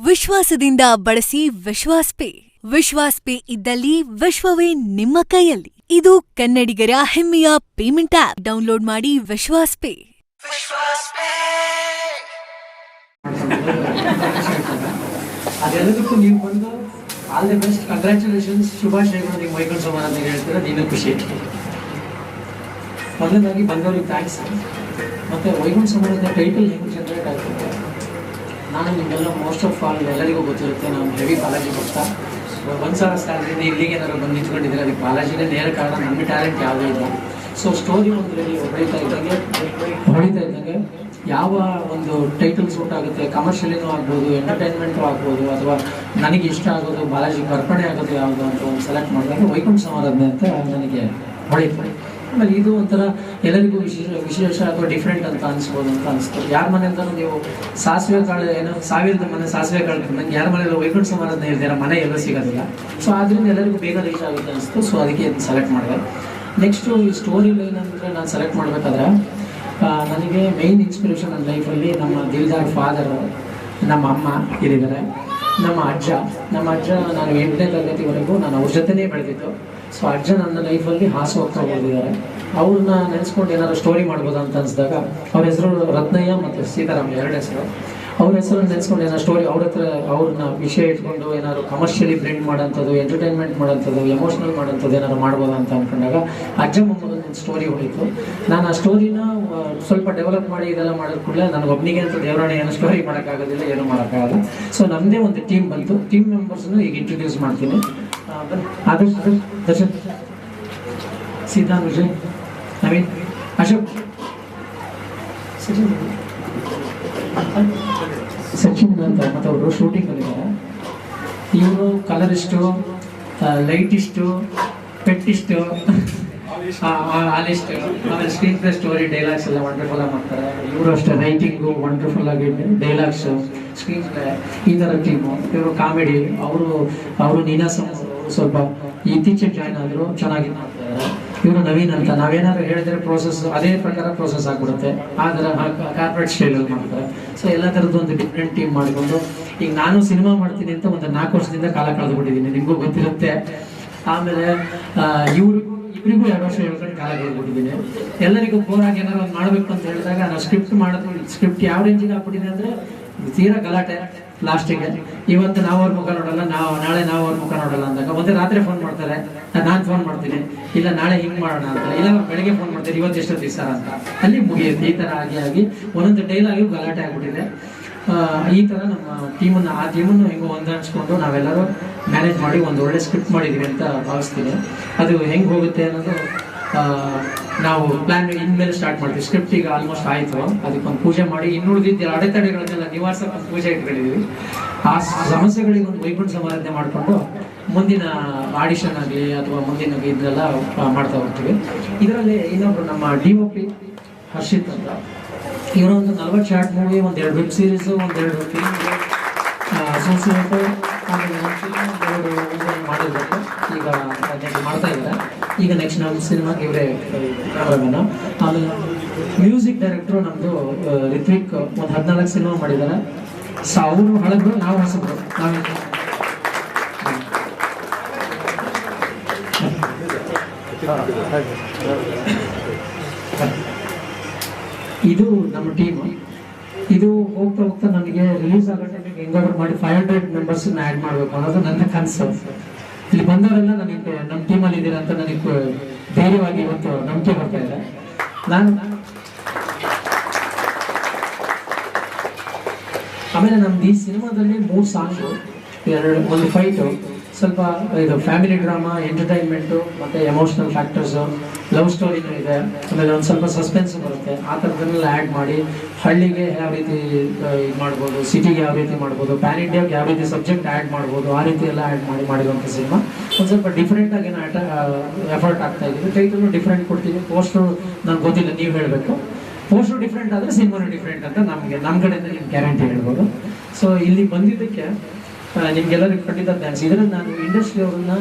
ವಿಶ್ವಾಸದಿಂದ ಬಳಸಿ ವಿಶ್ವಾಸ್ ಪೇ. ವಿಶ್ವಾಸ್ ಪೇ ಇದ್ದಲ್ಲಿ ವಿಶ್ವವೇ ನಿಮ್ಮ ಕೈಯಲ್ಲಿ. ಇದು ಕನ್ನಡಿಗರ ಹೆಮ್ಮೆಯ ಪೇಮೆಂಟ್ ಆಪ್. ಡೌನ್ಲೋಡ್ ಮಾಡಿ ವಿಶ್ವಾಸ್ ಪೇ. ಅದೆಲ್ಲದಕ್ಕೂ ನೀವು ಬಂದು ಆಲ್ ದಿ ಬೆಸ್ಟ್, ಕಂಗ್ರ್ಯಾಚುಲೇಷನ್ಸ್, ಶುಭಾಶಯಗಳು. ನೀವು ವೈಕುಂಠ ಸಮಾರಾಧನೆ ಅಂತ ಹೇಳ್ತೀರಾ, ನೀನು ಖುಷಿ. ಮೊದಲನೇದಾಗಿ ಬಂದವ್ರಿಗೆ ಥ್ಯಾಂಕ್ಸ್. ಮತ್ತು ವೈಕುಂಠ ಸಮಾರಾಧನೆ ಟೈಟಲ್ ಹೆಂಗೆ ಜನರೇಟ್ ಆಗ್ತದೆ, ನಾನು ನಿಮಗೆಲ್ಲ ಮೋಸ್ಟ್ ಆಫ್ ಆಲ್ ಎಲ್ಲರಿಗೂ ಗೊತ್ತಿರುತ್ತೆ, ನಾನು ಹೆವಿ ಬಾಲಾಜಿ ಭಕ್ತ. 1,000 ಸ್ಥಾನದಿಂದ ಇಲ್ಲಿಗೆ ಏನಾದ್ರು ಬಂದು ನಿಂತ್ಕೊಂಡಿದ್ದಾರೆ, ಅದಕ್ಕೆ ಬಾಲಾಜಿನೇ ನೇರ ಕಾರಣ. ನನ್ನ ಟ್ಯಾಲೆಂಟ್ ಯಾವುದೂ ಇಲ್ಲ. ಸೊ ಸ್ಟೋರಿ ಒಂದರಲ್ಲಿ ಹೊಳಿತಾ ಇದ್ದಂಗೆ ಯಾವ ಒಂದು ಟೈಟಲ್ ಸೂಟ್ ಆಗುತ್ತೆ, ಕಮರ್ಷಿಯಲಿನೂ ಆಗ್ಬೋದು, ಎಂಟರ್ಟೈನ್ಮೆಂಟು ಆಗ್ಬೋದು, ಅಥವಾ ನನಗೆ ಇಷ್ಟ ಆಗೋದು, ಬಾಲಾಜಿಗೆ ಅರ್ಪಣೆ ಆಗೋದು ಯಾವುದು ಅಂತ ಒಂದು ಸೆಲೆಕ್ಟ್ ಮಾಡಿದಾಗ ವೈಕುಂಠ ಸಮಾರಾಧನೆ ಅಂತ ನನಗೆ ಹೊಳಿತು. ಆಮೇಲೆ ಇದು ಒಂಥರ ಎಲ್ಲರಿಗೂ ವಿಶೇಷ ಅಥವಾ ಡಿಫ್ರೆಂಟ್ ಅಂತ ಅನಿಸ್ಬೋದು ಅಂತ ಅನಿಸ್ತು. ಯಾರ ಮನೆಯಿಂದಲೂ ನೀವು ಸಾಸಿವೆ ಕಾಳು ಏನೋ 1000 ಮನೆ ಸಾಸಿವೆ ಕಾಳು ನಂಗೆ ಯಾರ ಮನೆಯಲ್ಲ ವೈಕುಂಠ ಸಮಾರಾಧನೆ ಇರ್ತೀರ, ಮನೆ ಎಲ್ಲೂ ಸಿಗೋದಿಲ್ಲ. ಸೊ ಆದ್ದರಿಂದ ಎಲ್ಲರಿಗೂ ಬೇಗ ರೀಚ್ ಆಗುತ್ತೆ ಅನಿಸ್ತು. ಸೊ ಅದಕ್ಕೆ ಇದನ್ನು ಸೆಲೆಕ್ಟ್ ಮಾಡಿದೆ. ನೆಕ್ಸ್ಟು ಈ ಸ್ಟೋರಿ ಲೈನ್ ಅಂದರೆ ನಾನು ಸೆಲೆಕ್ಟ್ ಮಾಡಬೇಕಾದ್ರೆ ನನಗೆ ಮೇಯ್ನ್ ಇನ್ಸ್ಪಿರೇಷನ್ ನನ್ನ ಲೈಫಲ್ಲಿ ನಮ್ಮ ದಿಲ್ದಾರ್ ಫಾದರ್, ನಮ್ಮ ಅಮ್ಮ ಇಲ್ಲಿದ್ದಾರೆ, ನಮ್ಮ ಅಜ್ಜ ನಾನು 8ನೇ ತರಗತಿವರೆಗೂ ನಾನು ಅವ್ರ ಜೊತೆನೇ ಬೆಳೆದಿದ್ದು. ಸೊ ಅಜ್ಜ ನನ್ನ ಲೈಫಲ್ಲಿ ಹಾಸುಹೊಕ್ಕಾಗಿ ಹೋಗಿದ್ದಾರೆ. ಅವ್ರನ್ನ ನೆನೆಸ್ಕೊಂಡು ಏನಾದ್ರು ಸ್ಟೋರಿ ಮಾಡ್ಬೋದು ಅಂತ ಅನಿಸಿದಾಗ, ಅವ್ರ ಹೆಸರು ರತ್ನಯ್ಯ ಮತ್ತು ಸೀತಾರಾಮ್, 2 ಹೆಸರು. ಅವ್ರ ಹೆಸರನ್ನು ನೆನೆಸ್ಕೊಂಡು ಏನಾದ್ರು ಸ್ಟೋರಿ ಅವ್ರನ್ನ ವಿಷಯ ಇಟ್ಕೊಂಡು ಏನಾದ್ರು ಕಮರ್ಷಿಯಲಿ ಬ್ಲೆಂಡ್ ಮಾಡೋಂಥದ್ದು, ಎಂಟರ್ಟೈನ್ಮೆಂಟ್ ಮಾಡೋಂಥದ್ದು, ಎಮೋಷ್ನಲ್ ಮಾಡೋಂಥದ್ದು ಏನಾದ್ರು ಮಾಡ್ಬೋದು ಅಂತ ಅಂದ್ಕೊಂಡಾಗ ಅಜ್ಜ ಮೊಮ್ಮಗನ ಸ್ಟೋರಿ ಹೊಳಿತು. ನಾನು ಆ ಸ್ಟೋರಿನ ಸ್ವಲ್ಪ ಡೆವಲಪ್ ಮಾಡಿ ಇದೆಲ್ಲ ಮಾಡಿದ ಕೂಡಲೇ ನನಗೊಬ್ಬನಿಗೆ ಅಂತ ದೇವರಾಣೆ ಏನೋ ಸ್ಟೋರಿ ಮಾಡೋಕ್ಕಾಗೋದಿಲ್ಲ, ಏನೂ ಮಾಡೋಕ್ಕಾಗಲ್ಲ. ಸೊ ನಮ್ಮದೇ ಒಂದು ಟೀಮ್ ಬಂತು. ಟೀಮ್ ಮೆಂಬರ್ಸ್ನು ಈಗ ಇಂಟ್ರೊಡ್ಯೂಸ್ ಮಾಡ್ತೀನಿ. ಆದರ್ಶ್, ದರ್ಶನ್, ಸಿದ್ಧಾಂತ್, ವಿಜಯ್, ನವೀನ್, ಅಶೋಕ್, ಸಚಿನ್ ಅಂತ ಮತ್ತು ಅವರು ಶೂಟಿಂಗಲ್ಲಿದ್ದಾರೆ. ಇವರು ಕಲರಿಸ್ಟು, ಲೈಟಿಸ್ಟು, ಪೆಟ್ಟಿಸ್ಟು, ಆಲಿಸ್ಟು, ಆಮೇಲೆ ಸ್ಕ್ರೀನ್ ಪ್ಲೇ, ಸ್ಟೋರಿ, ಡೈಲಾಗ್ಸ್ ಎಲ್ಲ ವಂಡರ್ಫುಲ್ ಆಗಿ ಮಾಡ್ತಾರೆ. ಇವರು ಅಷ್ಟೇ ರೈಟಿಂಗು ವಂಡರ್ಫುಲ್ ಆಗಿ, ಡೈಲಾಗ್ಸು, ಸ್ಕ್ರೀನ್ ಪ್ಲೇ, ಈ ಥರ ಟೀಮು. ಇವರು ಕಾಮಿಡಿ, ಅವರು ನೀನಾಸಂ ಸ್ವಲ್ಪ ಇತ್ತೀಚೆಗೆ ಜಾಯ್ನ್ ಆದರು, ಚೆನ್ನಾಗಿ ಮಾಡ್ತಾ ಇದ್ದಾರೆ. ಇವರು ನವೀನ್ ಅಂತ. ನಾವೇನಾದ್ರು ಹೇಳಿದ್ರೆ ಪ್ರೋಸೆಸ್ ಅದೇ ಪ್ರಕಾರ ಪ್ರೋಸೆಸ್ ಆಗಿಬಿಡುತ್ತೆ, ಆ ಥರ ಕಾರ್ಪೊರೇಟ್ ಸ್ಟೈಲಲ್ಲಿ ಮಾಡ್ತಾರೆ. ಸೊ ಎಲ್ಲ ಥರದ್ದು ಒಂದು ಡಿಫ್ರೆಂಟ್ ಟೀಮ್ ಮಾಡಿಕೊಂಡು ಈಗ ನಾನು ಸಿನಿಮಾ ಮಾಡ್ತೀನಿ ಅಂತ ಒಂದು 4 ವರ್ಷದಿಂದ ಕಾಲ ಕಳೆದುಬಿಟ್ಟಿದ್ದೀನಿ, ನಿಮಗೂ ಗೊತ್ತಿರುತ್ತೆ. ಆಮೇಲೆ ಇಬ್ಬರಿಗೂ 2 ವರ್ಷ ಹೇಳ್ಕೊಂಡು ಕಾಲ ಕಳೆದುಬಿಟ್ಟಿದ್ದೀನಿ. ಎಲ್ಲರಿಗೂ ಬೋರಾಗಿ ಏನಾದ್ರು ಒಂದು ಮಾಡಬೇಕು ಅಂತ ಹೇಳಿದಾಗ ನಾವು ಸ್ಕ್ರಿಪ್ಟ್ ಯಾವ ರೇಂಜಿಗೆ ಆಗ್ಬಿಟ್ಟಿದೆ ಅಂದರೆ ತೀರಾ ಗಲಾಟೆ. ಲಾಸ್ಟಿಗೆ ಇವತ್ತು ನಾವು ಅವ್ರ ಮುಖ ನೋಡಲ್ಲ, ನಾಳೆ ನಾವು ಅವ್ರ ಮುಖ ನೋಡಲ್ಲ ಅಂದಾಗ ಒಂದೇ ರಾತ್ರಿ ಫೋನ್ ಮಾಡ್ತಾರೆ, ನಾನು ಫೋನ್ ಮಾಡ್ತೀನಿ, ಇಲ್ಲ ನಾಳೆ ಹಿಂಗೆ ಮಾಡೋಣ ಅಂತ, ಇಲ್ಲ ಬೆಳಗ್ಗೆ ಫೋನ್ ಮಾಡ್ತಾರೆ, ಇವತ್ತು ಎಷ್ಟು ದಿವಸ ಅಂತ, ಅಲ್ಲಿ ಮುಗಿಯುತ್ತೆ. ಈ ಥರ ಆಗಿ ಒಂದೊಂದು ಡೈಲಾಗಿಗೂ ಗಲಾಟೆ ಆಗ್ಬಿಟ್ಟಿದೆ. ಈ ಥರ ನಮ್ಮ ಟೀಮನ್ನು ಹೆಂಗೋ ಹೊಂದಾಣಿಸ್ಕೊಂಡು ನಾವೆಲ್ಲರೂ ಮ್ಯಾನೇಜ್ ಮಾಡಿ ಒಂದು ಒಳ್ಳೆ ಸ್ಕ್ರಿಪ್ಟ್ ಮಾಡಿದ್ದೀವಿ ಅಂತ ಭಾವಿಸ್ತೀನಿ. ಅದು ಹೆಂಗೆ ಹೋಗುತ್ತೆ ಅನ್ನೋದು ನಾವು ಪ್ಲಾನ್ ಇನ್ಮೇಲೆ ಸ್ಟಾರ್ಟ್ ಮಾಡ್ತೀವಿ. ಸ್ಕ್ರಿಪ್ಟ್ ಈಗ ಆಲ್ಮೋಸ್ಟ್ ಆಯಿತು, ಅದಕ್ಕೊಂದು ಪೂಜೆ ಮಾಡಿ ಇನ್ನುಳಿದಿದ್ದ ಅಡೆತಡೆಗಳನ್ನೆಲ್ಲ ನಿವಾರಿಸೋಕೆ ಒಂದು ಪೂಜೆ ಇಟ್ಕೊಂಡಿದ್ದೀವಿ. ಆ ಸಮಸ್ಯೆಗಳಿಗೆ ಒಂದು ವೈಕುಂಠ ಸಮಾರಾಧನೆ ಮಾಡಿಕೊಂಡು ಮುಂದಿನ ಆಡಿಷನ್ ಆಗಲಿ ಅಥವಾ ಮುಂದಿನ ಇದನ್ನೆಲ್ಲ ಮಾಡ್ತಾ ಹೋಗ್ತೀವಿ. ಇದರಲ್ಲಿ ಇನ್ನೊಬ್ರು ನಮ್ಮ DOP ಹರ್ಷಿತ್ ಅಂತ, ಇವರ ಒಂದು 40 short movie, 1-2 web series, 1-2 film associate, ಆಮೇಲೆ ಮಾಡಿರ್ಬೇಕು. ಈಗ ಮಾಡ್ತಾ ಇದ್ದಾರೆ. ಈಗ ನೆಕ್ಸ್ಟ್ ನಮ್ಮ ಸಿನಿಮಾಗೆ ಇವರೇ ಕ್ಯಾಮ್ರಾಮನ್. ಆಮೇಲೆ ಮ್ಯೂಸಿಕ್ ಡೈರೆಕ್ಟ್ರು ನಮ್ಮದು ರಿತ್ವಿಕ್, ಒಂದು 14 ಸಿನಿಮಾ ಮಾಡಿದ್ದಾರೆ. ಸೊ ಅವರು ಹಳಬ್ರು, ನಾವು ಹೊಸಬ್ರು. ಇದು ನಮ್ಮ ಟೀಮ್. ಇದು ಹೋಗ್ತಾ ನನಗೆ ರಿಲೀಸ್ ಆಗೋ ಟೈಮಿಗೆ ಹೆಂಗಾದ್ರು ಮಾಡಿ 500 ಮೆಂಬರ್ಸ್ನ ಆ್ಯಡ್ ಮಾಡಬೇಕು ಅನ್ನೋದು ನನ್ನ ಕನಸು. ಇಲ್ಲಿ ಬಂದವರೆಲ್ಲ ನನಗೆ ನಮ್ಮ ಟೀಮಲ್ಲಿ ಇದ್ದೀರಾ ಅಂತ ನನಗೆ ಧೈರ್ಯವಾಗಿ ಇವತ್ತು ನಂಬಿಕೆ ಬರ್ತಾ ಇದೆ. ಆಮೇಲೆ ನಮ್ದು ಈ ಸಿನಿಮಾದಲ್ಲಿ 3 ಸಾಂಗು, 1 ಫೈಟು, ಸ್ವಲ್ಪ ಇದು ಫ್ಯಾಮಿಲಿ ಡ್ರಾಮಾ, ಎಂಟರ್ಟೈನ್ಮೆಂಟು ಮತ್ತು ಎಮೋಷ್ನಲ್ ಫ್ಯಾಕ್ಟರ್ಸು, ಲವ್ ಸ್ಟೋರಿನೂ ಇದೆ. ಆಮೇಲೆ ಒಂದು ಸ್ವಲ್ಪ ಸಸ್ಪೆನ್ಸ್ ಬರುತ್ತೆ. ಆ ಥರದನ್ನೆಲ್ಲ ಆ್ಯಡ್ ಮಾಡಿ ಹಳ್ಳಿಗೆ ಯಾವ ರೀತಿ ಇದು ಮಾಡ್ಬೋದು, ಸಿಟಿಗೆ ಯಾವ ರೀತಿ ಮಾಡ್ಬೋದು, ಪ್ಯಾನ್ ಇಂಡಿಯಾಗೆ ಯಾವ ರೀತಿ ಸಬ್ಜೆಕ್ಟ್ ಆ್ಯಡ್ ಮಾಡ್ಬೋದು, ಆ ರೀತಿ ಎಲ್ಲ ಆ್ಯಡ್ ಮಾಡಿರುವಂಥ ಸಿನಿಮಾ. ಒಂದು ಸ್ವಲ್ಪ ಡಿಫ್ರೆಂಟಾಗಿ ಎಫರ್ಟ್ ಆಗ್ತಾ ಇದ್ದೀವಿ. ಟೈಟಲು ಡಿಫ್ರೆಂಟ್ ಕೊಡ್ತೀವಿ. ಪೋಸ್ಟರು ನನಗೆ ಗೊತ್ತಿಲ್ಲ, ನೀವು ಹೇಳಬೇಕು. ಪೋಸ್ಟರು ಡಿಫ್ರೆಂಟ್ ಆದರೆ ಸಿನಿಮಾನು ಡಿಫ್ರೆಂಟ್ ಅಂತ ನಮ್ಮ ಕಡೆಯಿಂದ ನಿಮ್ಗೆ ಗ್ಯಾರಂಟಿ ಹೇಳ್ಬೋದು. ಸೊ ಇಲ್ಲಿ ಬಂದಿದ್ದಕ್ಕೆ ನಿಮ್ಗೆಲ್ಲರಿಗೂ ಖಂಡಿತ ಥ್ಯಾಂಕ್ಸ್. ಇದರಲ್ಲಿ ನಾನು ಇಂಡಸ್ಟ್ರಿ ಅವ್ರನ್ನ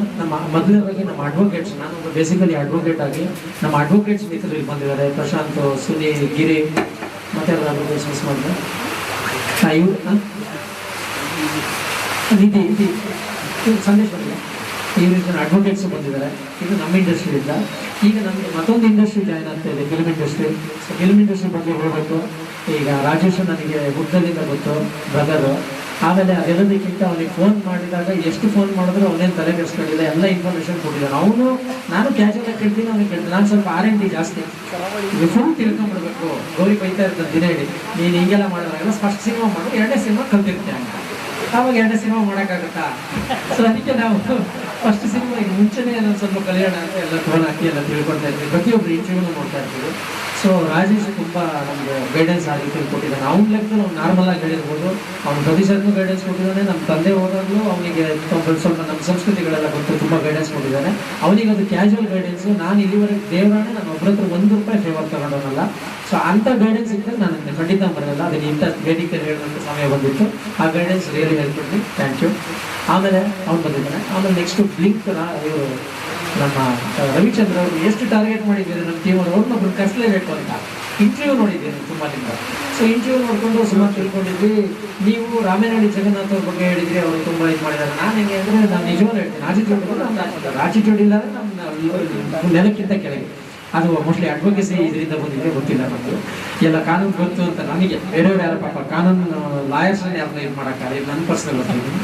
ಮೊದಲನೇದಾಗಿ ನಮ್ಮ ಅಡ್ವೊಕೇಟ್ಸ್, ನಾನು ಬೇಸಿಕಲಿ ಅಡ್ವೊಕೇಟ್ ಆಗಿ ನಮ್ಮ ಅಡ್ವೊಕೇಟ್ಸ್ ಮಿತ್ರರಿಗೆ ಬಂದಿದ್ದಾರೆ. ಪ್ರಶಾಂತ್, ಸುನಿ, ಗಿರಿ, ಮತ್ತೆ ಯಾರು ಬಿಸ್ನೆಸ್ ಮಾಡಿದ್ರೆ ಇವ್ರು ನಿಧಿ ಸಂದೇಶ್ ಬಂದಿಲ್ಲ, ಈ ರೀತಿ ಅಡ್ವೊಕೇಟ್ಸ್ ಬಂದಿದ್ದಾರೆ. ಇದು ನಮ್ಮ ಇಂಡಸ್ಟ್ರಿಯಿಂದ. ಈಗ ನಮಗೆ ಮತ್ತೊಂದು ಇಂಡಸ್ಟ್ರಿ ಜಾಯ್ನ್ ಆಗ್ತಾ ಇದೆ, film industry. So film industry ಬಗ್ಗೆ ಹೇಳಬೇಕು. ಈಗ ರಾಜೇಶ್ ನನಗೆ ಹುಟ್ಟದಿಂದ ಗೊತ್ತು, ಬ್ರದರು. ಆಮೇಲೆ ಅದೆಲ್ಲದಕ್ಕಿಂತ ಅವನಿಗೆ ಫೋನ್ ಮಾಡಿದಾಗ ಎಷ್ಟು ಫೋನ್ ಮಾಡಿದ್ರು ಅವನೇನು ತಲೆ ಕೆಡಿಸ್ಕೊಂಡಿಲ್ಲ, ಎಲ್ಲ ಇನ್ಫಾರ್ಮೇಷನ್ ಕೊಟ್ಟಿದ್ದಾನೆ. ನಾನು ಕ್ಯಾಶುವಲ್ ಆಗಿ ಕೇಳ್ತೀನಿ, ಅವನಿಗೆ ಕೇಳ್ತೀನಿ. ನಾನು ಸ್ವಲ್ಪ R&D ಜಾಸ್ತಿ, ಫುಲ್ ತಿಳ್ಕೊಂಡ್ಬಿಡ್ಬೇಕು. ಗೌರಿ ಬೈತಾ ಇರ್ತಾನೆ ದಿನ ಹೇಳಿ, ನೀನು ಹಿಂಗೆಲ್ಲ ಮಾಡೋದ್ರಾಗಲ್ಲ, ಫಸ್ಟ್ ಸಿನಿಮಾ ಮಾಡೋದು, 2ನೇ ಸಿನಿಮಾ ಕಲ್ತಿರ್ತೀನಿ ಅಂತ. ಆವಾಗ 2ನೇ ಸಿನಿಮಾ ಮಾಡೋಕ್ಕಾಗುತ್ತಾ? ಸೊ ಅದಕ್ಕೆ ನಾವು ಫಸ್ಟ್ ಸಿನಿಮಾ ಈಗ ಮುಂಚೆನೇ ನಾನು ಸ್ವಲ್ಪ ಕಲಿಯೋಣ ಅಂತ ಎಲ್ಲ ಫೋನ್ ಹಾಕಿ ಎಲ್ಲ ತಿಳ್ಕೊಳ್ತಾ ಇರ್ತೀವಿ. ಪ್ರತಿಯೊಬ್ಬರು ಇಂಟರ್ವ್ಯೂನು ನೋಡ್ತಾ ಇರ್ತೀವಿ. ಸೊ ರಾಜೇಶ್ ತುಂಬ ನಮಗೆ ಗೈಡೆನ್ಸ್ ಆ ರೀತಿ ಕೊಟ್ಟಿದ್ದಾನೆ. ಅವ್ನ ಲೆಕ್ಕದಲ್ಲಿ ಅವ್ನು ನಾರ್ಮಲ್ ಆಗಿ ಹೇಳಿರ್ಬೋದು, ಅವ್ನು ಪ್ರತಿಶತನೂ ಗೈಡೆನ್ಸ್ ಕೊಟ್ಟಿದ್ದಾನೆ. ನಮ್ಮ ತಂದೆ ಹೋದಾಗಲೂ ಅವನಿಗೆ ಸ್ವಲ್ಪ ನಮ್ಮ ಸಂಸ್ಕೃತಿಗಳೆಲ್ಲ ಗೊತ್ತು, ತುಂಬ ಗೈಡೆನ್ಸ್ ಕೊಟ್ಟಿದ್ದಾನೆ. ಅವನಿಗೆ ಅದು ಕ್ಯಾಶುವಲ್ ಗೈಡೆನ್ಸು. ನಾನು ಇಲ್ಲಿವರೆಗೆ ದೇವರಾಣೆ ನಾನು ಒಬ್ಬರ ಹತ್ರ ₹1 ಫೇವರ್ ತಗೊಂಡೋನಲ್ಲ. ಸೊ ಅಂಥ ಗೈಡೆನ್ಸ್ ಇದ್ದರೆ ನಾನು ಖಂಡಿತ ಬರಲ್ಲ. ಅದಕ್ಕೆ ಇಂಥ ವೇದಿಕೆ ಹೇಳುವಂಥ ಸಮಯ ಬಂದಿತ್ತು. ಆ ಗೈಡೆನ್ಸ್ ರಿಯಲಿ ಹೆಲ್ಪ್ ಮಾಡಿ, ಥ್ಯಾಂಕ್ ಯು. ಆಮೇಲೆ ಅವ್ನು ಬಂದಿದ್ದಾನೆ. ಆಮೇಲೆ ನೆಕ್ಸ್ಟು ಬ್ಲಿಂಕ್ ಇವರು ನಮ್ಮ ರವಿಚಂದ್ರ ಅವರು ಎಷ್ಟು ಟಾರ್ಗೆಟ್ ಮಾಡಿದ್ದೀರಿ ನಮ್ಮ ಟೀಮ್ ಅವರು, ಅವ್ರನ್ನೊಬ್ರು ಕರೆಸಲೇಬೇಕು ಅಂತ ಇಂಟರ್ವ್ಯೂ ನೋಡಿದ್ದೀನಿ ತುಂಬ ದಿನ. ಸೊ ಇಂಟರ್ವ್ಯೂ ನೋಡಿಕೊಂಡು ಸುಮಾರು ತಿಳ್ಕೊಂಡಿದ್ವಿ. ನೀವು ರಾಮೇನಹಳ್ಳಿ ಜಗನ್ನಾಥ್ ಅವ್ರ ಬಗ್ಗೆ ಹೇಳಿದ್ರಿ, ಅವರು ತುಂಬ ಇದು ಮಾಡಿದ್ದಾರೆ. ನಾನು ಹೆಂಗೆ ಅಂದರೆ ನಾನು ನಿಜವಾಗ್ಲೂ ಹೇಳ್ತೀನಿ, ಆಟಿಟ್ಯೂಡ್ ನಮ್ಮ ಆಟಿಟ್ಯೂಡ್ ಇಲ್ಲ ಅಂದರೆ ನಮ್ಮ ನೆಲಕ್ಕಿಂತ ಕೆಳಗೆ. ಅದು ಮೋಸ್ಟ್ಲಿ ಅಡ್ವೊಕೇಸಿ ಇದರಿಂದ ಬಂದಿದೆ, ಗೊತ್ತಿಲ್ಲ ನಮ್ಮದು. ಎಲ್ಲ ಕಾನೂನು ಗೊತ್ತು ಅಂತ ನನಗೆ, ಬೇರೆಯವ್ರು ಯಾರು ಪಾಪ ಕಾನೂನು ಲಾಯರ್ಸ್ನ ಯಾರನ್ನ ಇದು ಮಾಡೋಕ್ಕಾಗ, ಇದು ನನ್ನ ಪರ್ಸನಲ್ ಗೊತ್ತಿದ್ದೀನಿ.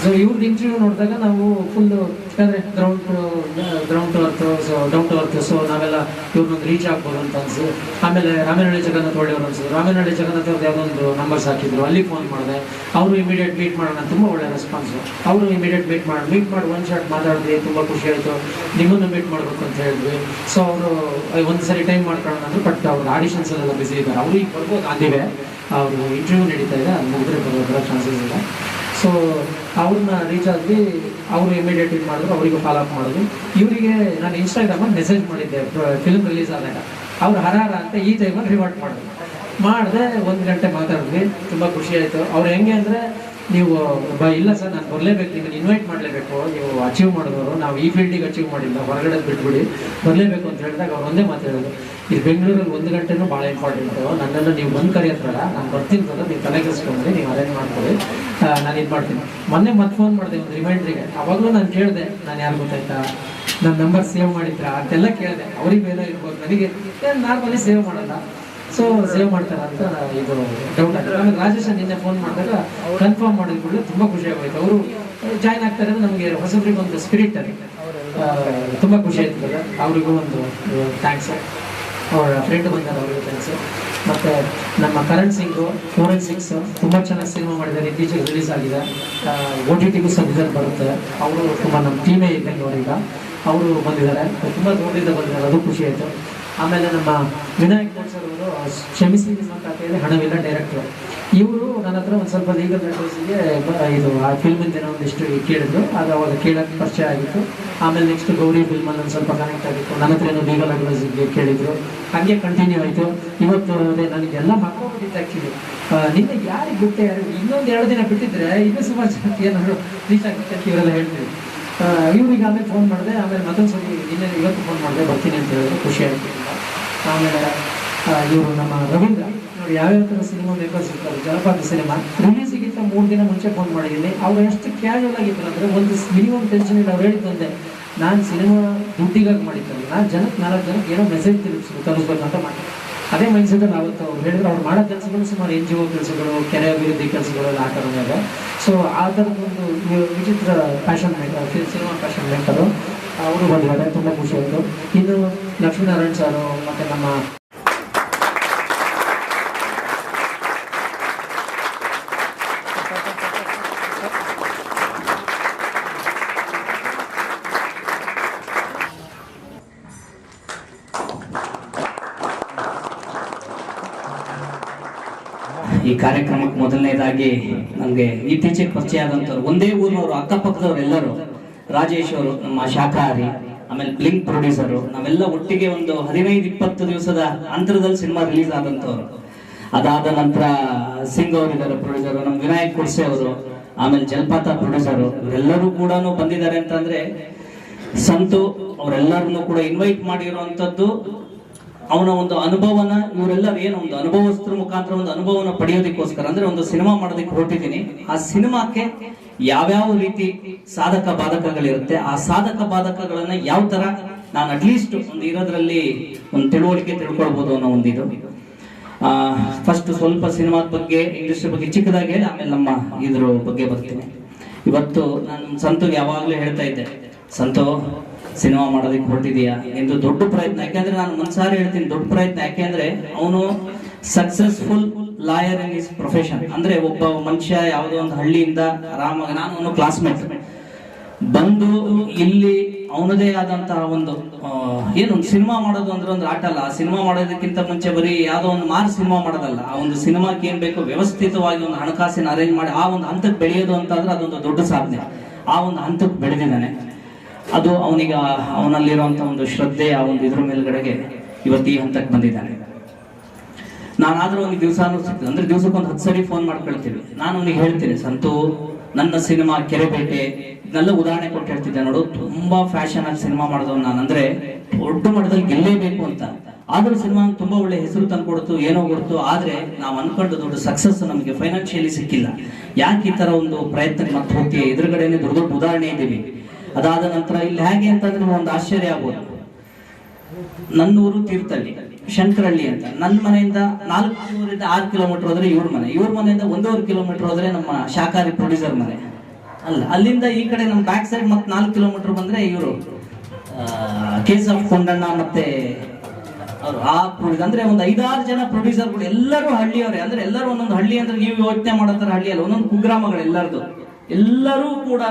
ಸೊ ಇವ್ರದ್ದು ಇಂಟರ್ವ್ಯೂ ನೋಡಿದಾಗ ನಾವು ಫುಲ್ಲು ಯಾಕಂದರೆ ground to earth, so down to earth. So ನಾವೆಲ್ಲ ಇವ್ರನ್ನೊಂದು ರೀಚ್ ಆಗ್ಬೋದು ಅಂತ ಅನ್ಸು. ಆಮೇಲೆ ರಾಮೇನಹಳ್ಳಿ ಜಗನ್ನಾಥ್ ಒಳ್ಳೆಯವ್ರು ಅನ್ಸಿದ್ರು. ರಾಮೇನಹಳ್ಳಿ ಜಗನ್ನಾಥ್ ಅವ್ರದ್ದು ಯಾವುದೋ ಒಂದು ನಂಬರ್ಸ್ ಹಾಕಿದ್ರು, ಅಲ್ಲಿ ಫೋನ್ ಮಾಡಿದೆ. ಅವರು ಇಮಿಡಿಯೇಟ್ ಮೀಟ್ ಮಾಡೋಣ, ತುಂಬ ಒಳ್ಳೆ ರೆಸ್ಪಾನ್ಸು. ಅವರು ಇಮಿಡಿಯೇಟ್ ಮೀಟ್ ಮಾಡಿ ಒನ್ ಶಾಟ್ ಮಾತಾಡಿದ್ವಿ, ತುಂಬ ಖುಷಿ ಆಯಿತು. ನಿಮ್ಮನ್ನು ಮೀಟ್ ಮಾಡಬೇಕು ಅಂತ ಹೇಳಿದ್ವಿ. ಸೊ ಅವರು ಒಂದು ಸರಿ ಟೈಮ್ ಮಾಡ್ಕೊಳ್ಳೋಣ ಅಂದರು. ಬಟ್ ಅವ್ರ ಆಡಿಷನ್ಸ್ ಎಲ್ಲ ಬಿಸಿ ಇದ್ದಾರೆ. ಅವರು ಈಗ ಬರ್ಬೋದು ಅಂದಿವೆ, ಅವರು ಇಂಟರ್ವ್ಯೂ ನಡೀತಾ ಇದೆ, ಅದು ಮುಗಿದ್ರೆ ಬರೋ ಚಾನ್ಸಸ್ ಇದೆ. ಸೊ ಅವ್ರನ್ನ ರೀಚ್ ಆದ್ವಿ. ಅವರು ಇಮಿಡಿಯೇಟ್ ಇದು ಮಾಡಿದ್ರು, ಅವರಿಗೆ ಫಾಲೋ ಅಪ್ ಮಾಡಿದ್ರು. ಇವರಿಗೆ ನಾನು ಇನ್ಸ್ಟಾಗ್ರಾಮಲ್ಲಿ ಮೆಸೇಜ್ ಮಾಡಿದ್ದೆ ಫಿಲ್ಮ್ ರಿಲೀಸ್ ಆದಾಗ. ಅವ್ರು ಹರ ಅಂತ ಈ ಟೈಮಲ್ಲಿ ರಿವರ್ಟ್ ಮಾಡಿದೆ. 1 ಗಂಟೆ ಮಾತಾಡಿದ್ವಿ, ತುಂಬ ಖುಷಿ ಆಯಿತು. ಅವ್ರು ಹೆಂಗೆ ಅಂದರೆ, ನೀವು ಇಲ್ಲ ಸರ್ ನಾನು ಬರಲೇಬೇಕು, ನಿಮ್ಮನ್ನು ಇನ್ವೈಟ್ ಮಾಡಲೇಬೇಕು, ನೀವು ಅಚೀವ್ ಮಾಡಿದವರು, ನಾವು ಈ ಫೀಲ್ಡಿಗೆ ಅಚೀವ್ ಮಾಡಿಲ್ಲ, ಹೊರಗಡೆ ಬಿಟ್ಬಿಡಿ, ಬರಲೇಬೇಕು ಅಂತ ಹೇಳಿದಾಗ ಅವ್ರು ಒಂದೇ ಮಾತು ಹೇಳಿದ್ರು, ಇದು ಬೆಂಗಳೂರಲ್ಲಿ 1 ಗಂಟೆನೂ ಭಾಳ ಇಂಪಾರ್ಟೆಂಟು, ನನ್ನೆಲ್ಲ ನೀವು ಬಂದು ಕರೆಯೋದ್ರಲ್ಲ, ನಾನು ಬರ್ತೀನಿ ಸರ್, ನೀವು ತಲೆ ಕೆಡಿಸ್ಕೊಂಡ್ರಿ, ನೀವು ಅರೇಂಜ್ ಮಾಡ್ಕೊಳ್ಳಿ, ನಾನು ಇದು ಮಾಡ್ತೀನಿ. ಮೊನ್ನೆ ಮತ್ತೆ ಫೋನ್ ಮಾಡಿದೆ ಒಂದು ರಿಮೈಂಡ್ರಿಗೆ. ಅವಾಗಲೂ ನಾನು ಕೇಳಿದೆ, ನಾನು ಯಾರು ಗೊತ್ತಾಯ್ತಾ, ನನ್ನ ನಂಬರ್ ಸೇವ್ ಮಾಡಿದ್ರಾ ಅಂತೆಲ್ಲ ಕೇಳಿದೆ. ಅವ್ರಿಗೆ ಏನೋ ಇರ್ಬೋದು, ನನಗೆ ನಾರ್ಮಲಿ ಸೇವ್ ಮಾಡಲ್ಲ. ಸೊ ಸೇವ್ ಮಾಡ್ತಾರೆ ಅಂತ ಇದು ಡೌಟ್ ಆಗಿದೆ. ಆಮೇಲೆ ರಾಜೇಶ್ ನಿನ್ನೆ ಫೋನ್ ಮಾಡಿದಾಗ ಕನ್ಫರ್ಮ್ ಮಾಡಿದ ಕೂಡಲೇ ತುಂಬ ಖುಷಿ ಆಗೋಯ್ತು. ಅವರು ಜಾಯ್ನ್ ಆಗ್ತಾರೆ ಅಂದರೆ ನಮಗೆ ಹೊಸಬ್ರಿಗೆ ಒಂದು ಸ್ಪಿರಿಟ್ ಅದು ತುಂಬ ಖುಷಿ ಆಯ್ತದೆ. ಅವರಿಗೂ ಒಂದು ಥ್ಯಾಂಕ್ಸ್. ಅವರ ಫ್ರೆಂಡ್ ಬಂದಾರೆ, ಅವರಿಗೂ ಥ್ಯಾಂಕ್ಸ್. ಮತ್ತು ನಮ್ಮ ಕರಣ್ ಸಿಂಗು ಫೋರೆನ್ಸಿಕ್ಸ್ ತುಂಬ ಚೆನ್ನಾಗಿ ಸಿನಿಮಾ ಮಾಡಿದ್ದಾರೆ, ಇತ್ತೀಚೆಗೆ ರಿಲೀಸ್ ಆಗಿದೆ. OTTಗೂ ಸಬ್ಜೆಕ್ಟ್ ಬರುತ್ತೆ. ಅವರು ತುಂಬ ನಮ್ಮ ಟೀಮೇ ಇದ್ದಂಗೆ ಅವರೀಗ. ಅವರು ಬಂದಿದ್ದಾರೆ, ತುಂಬ ದೂರದಿಂದ ಬಂದಿದ್ದಾರೆ, ಅದು ಖುಷಿ ಆಯಿತು. ಆಮೇಲೆ ನಮ್ಮ ವಿನಾಯಕ್ ಸರ್ ಅವರು ಕ್ಷಮಿಸಿ ನಿಮ್ಮ ಖಾತೆಯಲ್ಲಿ ಹಣವಿಲ್ಲ ಡೈರೆಕ್ಟ್ರು. ಇವರು ನನ್ನ ಹತ್ರ ಒಂದು ಸ್ವಲ್ಪ ಲೀಗಲ್ ಅಡ್ವೈಸಿಗೆ ಇದು ಆ ಫಿಲ್ಮಿಂದ ಏನೋ ಒಂದಿಷ್ಟು ಕೇಳಿದ್ರು. ಅದು ಅವಾಗ ಕೇಳೋಕ್ಕೆ ಪರಿಚಯ ಆಗಿತ್ತು. ಆಮೇಲೆ ನೆಕ್ಸ್ಟ್ ಗೌರಿ ಫಿಲ್ಮಲ್ಲಿ ಒಂದು ಸ್ವಲ್ಪ ಕನೆಕ್ಟ್ ಆಗಿತ್ತು. ನನ್ನ ಹತ್ರ ಏನೋ ಲೀಗಲ್ ಅಡ್ವೈಸಿಗೆ ಕೇಳಿದ್ರು. ಹಾಗೆ ಕಂಟಿನ್ಯೂ ಆಯಿತು. ಇವತ್ತು ಅದೇ ನನಗೆಲ್ಲ ಮಕ್ಕಳಿತ್ತು ಆ್ಯಕ್ಚುಲಿ. ನಿನ್ನೆ ಯಾರಿಗೆ ಗೊತ್ತೇ, ಇನ್ನೊಂದು 2 ದಿನ ಬಿಟ್ಟಿದ್ರೆ ಇನ್ನೂ ಸುಮಾರು ಜಾಸ್ತಿ ಏನಾದ್ರು ರೀಚ್ ಆಗುತ್ತೆ ಅಂತ ಇವರೆಲ್ಲ ಹೇಳ್ತೀವಿ. ಇವ್ರಿಗೆ ಆಮೇಲೆ ಫೋನ್ ಮಾಡಿದೆ. ಆಮೇಲೆ ಮತ್ತೊಂದು ಸರಿ ಇವತ್ತು ಫೋನ್ ಮಾಡಿದೆ, ಬರ್ತೀನಿ ಅಂತ ಹೇಳಿದ್ರು, ಖುಷಿ ಆಯಿತು. ಆಮೇಲೆ ಇವರು ನಮ್ಮ ರವೀಂದ್ರ ನೋಡಿ, ಯಾವ್ಯಾವ ಥರ ಸಿನಿಮಾ ಮೇಕರ್ಸ್ ಇರ್ತಾರೆ. ಜನಪದ ಸಿನಿಮಾ ರಿಲೀಸಿಗಿಂತ 3 ದಿನ ಮುಂಚೆ ಫೋನ್ ಮಾಡಿದ್ದೀನಿ. ಅವ್ರು ಎಷ್ಟು ಕ್ಯಾಶುವಲ್ ಆಗಿದ್ರು ಅಂದರೆ, ಒಂದು ಮಿನಿಮಮ್ ಟೆನ್ಷನ್ ಇಲ್ಲ. ಅವ್ರು ಹೇಳಿದ್ದಂತೆ, ನಾನು ಸಿನಿಮಾ ದುಡ್ಡಿಗಾಗಿ ಮಾಡಿದ್ದಲ್ಲ, ನಾನು ಜನಕ್ಕೆ 4 ಜನಕ್ಕೆ ಏನೋ ಮೆಸೇಜ್ ತಲುಪಿಸ್ಬೇಕು ಅಂತ ಮಾಡಿ. ಅದೇ ಮೈಂಡ್ಸೆಟ್ಟಲ್ಲಿ ಆವತ್ತು ಅವ್ರು ಹೇಳಿದ್ರು. ಅವ್ರು ಮಾಡೋ ಕೆಲಸಗಳು ಸುಮಾರು NGO ಕೆಲಸಗಳು, ಕೆರೆ ಅಭಿವೃದ್ಧಿ ಕೆಲಸಗಳೆಲ್ಲ ಆ ಥರ ಮೇಲೆ. ಸೊ ಆ ಥರದೊಂದು ವಿಚಿತ್ರ passion maker, cinema passion maker ಅವರು ಬಂದಿದ್ದಾರೆ, ತುಂಬ ಖುಷಿ ಆಯಿತು. ಇನ್ನು ಲಕ್ಷ್ಮೀನಾರಾಯಣ್ ಸಾರು ಮತ್ತು ನಮ್ಮ ಈ ಕಾರ್ಯಕ್ರಮಕ್ಕೆ ಮೊದಲನೇದಾಗಿ ನಮಗೆ ಇತ್ತೀಚೆಗೆ ಪರಿಚಯ ಆದಂಥವ್ರು, ಒಂದೇ ಊರಿನವರು, ಅಕ್ಕಪಕ್ಕದವ್ರು ಎಲ್ಲರೂ, ರಾಜೇಶ್ ಅವರು ನಮ್ಮ ಶಾಖಾಹಾರಿ, ಆಮೇಲೆ ಬ್ಲಿಂಕ್ ಪ್ರೊಡ್ಯೂಸರು, ನಾವೆಲ್ಲ ಒಟ್ಟಿಗೆ ಒಂದು 15-20 ದಿವಸದ ಅಂತರದಲ್ಲಿ ಸಿನಿಮಾ ರಿಲೀಸ್ ಆದಂಥವ್ರು. ಅದಾದ ನಂತರ ಸಿಂಗ್ ಅವರಿದ್ದಾರೆ ಪ್ರೊಡ್ಯೂಸರು, ನಮ್ಮ ವಿನಾಯಕ್ ಕುರ್ಸೆ ಅವರು, ಆಮೇಲೆ ಜಲಪಾತ ಪ್ರೊಡ್ಯೂಸರು, ಇವರೆಲ್ಲರೂ ಕೂಡ ಬಂದಿದ್ದಾರೆ ಅಂತಂದ್ರೆ ಸಂತು ಅವರೆಲ್ಲರನ್ನು ಕೂಡ ಇನ್ವೈಟ್ ಮಾಡಿರುವಂತದ್ದು ಅವನ ಒಂದು ಅನುಭವನ, ಇವರೆಲ್ಲರೂ ಏನು ಒಂದು ಅನುಭವಸ್ಥರ ಮುಖಾಂತರ ಒಂದು ಅನುಭವನ ಪಡೆಯೋದಕ್ಕೋಸ್ಕರ, ಅಂದ್ರೆ ಒಂದು ಸಿನಿಮಾ ಮಾಡೋದಕ್ಕೆ ಹೊರಟಿದ್ದೀನಿ. ಆ ಸಿನಿಮಾಕ್ಕೆ ಯಾವ್ಯಾವ ರೀತಿ ಸಾಧಕ ಬಾಧಕಗಳಿರುತ್ತೆ, ಆ ಸಾಧಕ ಬಾಧಕಗಳನ್ನ ಯಾವ ತರ ನಾನು ಅಟ್ಲೀಸ್ಟ್ ಒಂದು ಇರೋದ್ರಲ್ಲಿ ಒಂದು ತಿಳುವಳಿಕೆ ತಿಳ್ಕೊಳ್ಬಹುದು ಅನ್ನೋ ಒಂದಿದು. ಫಸ್ಟ್ ಸ್ವಲ್ಪ ಸಿನಿಮಾದ ಬಗ್ಗೆ, ಇಂಡಸ್ಟ್ರಿ ಬಗ್ಗೆ ಚಿಕ್ಕದಾಗಿ ಹೇಳಿ ಆಮೇಲೆ ನಮ್ಮ ಇದ್ರ ಬಗ್ಗೆ ಬರ್ತೀನಿ. ಇವತ್ತು ನಾನು ಸಂತೋಗೆ ಯಾವಾಗ್ಲೂ ಹೇಳ್ತಾ ಇದ್ದೆ, ಸಂತೋ ಸಿನಿಮಾ ಮಾಡೋದಕ್ಕೆ ಹೊರಟಿದೀಯಾ, ನಿಮ್ದು ದೊಡ್ಡ ಪ್ರಯತ್ನ. ಯಾಕೆಂದ್ರೆ ನಾನು ಒಂದ್ಸಾರಿ ಹೇಳ್ತೀನಿ ದೊಡ್ಡ ಪ್ರಯತ್ನ, ಯಾಕೆಂದ್ರೆ ಅವನು successful lawyer in his profession. ಅಂದ್ರೆ ಒಬ್ಬ ಮನುಷ್ಯ ಯಾವುದೋ ಒಂದು ಹಳ್ಳಿಯಿಂದ ಆರಾಮಾಗಿ, ನಾನು ಅವನು ಕ್ಲಾಸ್ಮೇಟ್, ಬಂದು ಇಲ್ಲಿ ಅವನದೇ ಆದಂತಹ ಒಂದು ಏನೊಂದು ಸಿನಿಮಾ ಮಾಡೋದು ಅಂದ್ರೆ ಒಂದು ಆಟ ಅಲ್ಲ. ಆ ಸಿನಿಮಾ ಮಾಡೋದಕ್ಕಿಂತ ಮುಂಚೆ ಬರೀ ಯಾವ್ದೋ ಒಂದು ಸಿನಿಮಾ ಮಾಡೋದಲ್ಲ. ಆ ಒಂದು ಸಿನಿಮಾಕ್ಕೆ ಏನ್ ಬೇಕು ವ್ಯವಸ್ಥಿತವಾಗಿ ಒಂದು ಹಣಕಾಸಿನ ಅರೇಂಜ್ ಮಾಡಿ ಆ ಒಂದು ಹಂತಕ್ಕೆ ಬೆಳೆಯೋದು ಅಂತಂದ್ರೆ ಅದೊಂದು ದೊಡ್ಡ ಸಾಧನೆ. ಆ ಒಂದು ಹಂತಕ್ಕೆ ಬೆಳೆದಿದ್ದಾನೆ. ಅದು ಅವನಿಗೆ ಅವನಲ್ಲಿರುವಂತ ಒಂದು ಶ್ರದ್ಧೆ, ಆ ಒಂದು ಇದ್ರ ಮೇಲ್ಗಡೆಗೆ ಇವತ್ತು ಈ ಹಂತಕ್ಕೆ ಬಂದಿದ್ದಾನೆ. ನಾನಾದ್ರೂ ಅವನಿಗೆ ದಿವಸಾನು ಸಿಗ್ತದೆ, ಅಂದ್ರೆ ದಿವಸಕ್ಕೊಂದು 10 ಸರಿ ಫೋನ್ ಮಾಡ್ಕೊಳ್ತೀವಿ. ನಾನು ಅವನಿಗೆ ಹೇಳ್ತೀನಿ, ಸಂತು ನನ್ನ ಸಿನಿಮಾ ಕೆರೆಬೇಟೆ ಇದನ್ನೆಲ್ಲ ಉದಾಹರಣೆ ಕೊಟ್ಟು ಹೇಳ್ತಿದ್ದೆ ನೋಡು, ತುಂಬಾ ಫ್ಯಾಷನ್ ಆಗಿ ಸಿನಿಮಾ ಮಾಡಿದವ್ ನಾನು, ಅಂದ್ರೆ ದೊಡ್ಡ ಮಟ್ಟದಲ್ಲಿ ಗೆಲ್ಲೇಬೇಕು ಅಂತ. ಆದ್ರೂ ಸಿನಿಮಾ ತುಂಬಾ ಒಳ್ಳೆ ಹೆಸರು ತಂದು ಕೊಡ್ತು, ಏನೋ ಕೊಡ್ತು. ಆದ್ರೆ ನಾವು ಅನ್ಕೊಂಡು ದೊಡ್ಡ ಸಕ್ಸಸ್ ನಮಗೆ ಫೈನಾನ್ಷಿಯಲಿ ಸಿಕ್ಕಿಲ್ಲ. ಯಾಕೆ ಈ ತರ ಒಂದು ಪ್ರಯತ್ನ ಮತ್ತೆ ಹೋಗ್ತೀವಿ? ಎದುರುಗಡೆನೆ ದೊಡ್ಡ ದೊಡ್ಡ ಉದಾಹರಣೆ ಇದ್ದೀವಿ. ಅದಾದ ನಂತರ ಇಲ್ಲಿ ಹೇಗೆ ಅಂತಂದ್ರೆ ಒಂದು ಆಶ್ಚರ್ಯ ಆಗ್ಬೋದು. ನನ್ನೂರು ತೀರ್ಥಹಳ್ಳಿ, ಶಂಕರಹಳ್ಳಿ ಅಂತ. ನನ್ನ ಮನೆಯಿಂದ 4 6 ಕಿಲೋಮೀಟರ್ ಹೋದ್ರೆ ಇವ್ರ ಮನೆ, ಇವ್ರ ಮನೆಯಿಂದ 1.5 ಕಿಲೋಮೀಟರ್ ಹೋದ್ರೆ ನಮ್ಮ ಶಾಖಾಹಾರಿ ಪ್ರೊಡ್ಯೂಸರ್ ಮನೆ. ಅಲ್ಲ, ಅಲ್ಲಿಂದ ಈ ಕಡೆ ನಮ್ಮ ಬ್ಯಾಕ್ ಸೈಡ್ ಮತ್ತೆ 4 ಕಿಲೋಮೀಟರ್ ಬಂದ್ರೆ ಇವರು ಕೇಸ್ ಆಫ್ ಕೊಂಡಣ್ಣ ಮತ್ತೆ ಅವರು ಆ ಪ್ರೊಡ್ಯೂಸರ್. ಅಂದ್ರೆ ಒಂದು 5-6 ಜನ ಪ್ರೊಡ್ಯೂಸರ್ಗಳು, ಎಲ್ಲರೂ ಹಳ್ಳಿಯವರೇ. ಅಂದ್ರೆ ಎಲ್ಲರೂ ಒಂದೊಂದು ಹಳ್ಳಿ, ಅಂದ್ರೆ ನೀವು ಯೋಚನೆ ಮಾಡೋ ಹಳ್ಳಿ ಅಲ್ಲ, ಒಂದೊಂದು ಕುಗ್ರಾಮಗಳು ಎಲ್ಲರದು. ಎಲ್ಲರೂ ಕೂಡ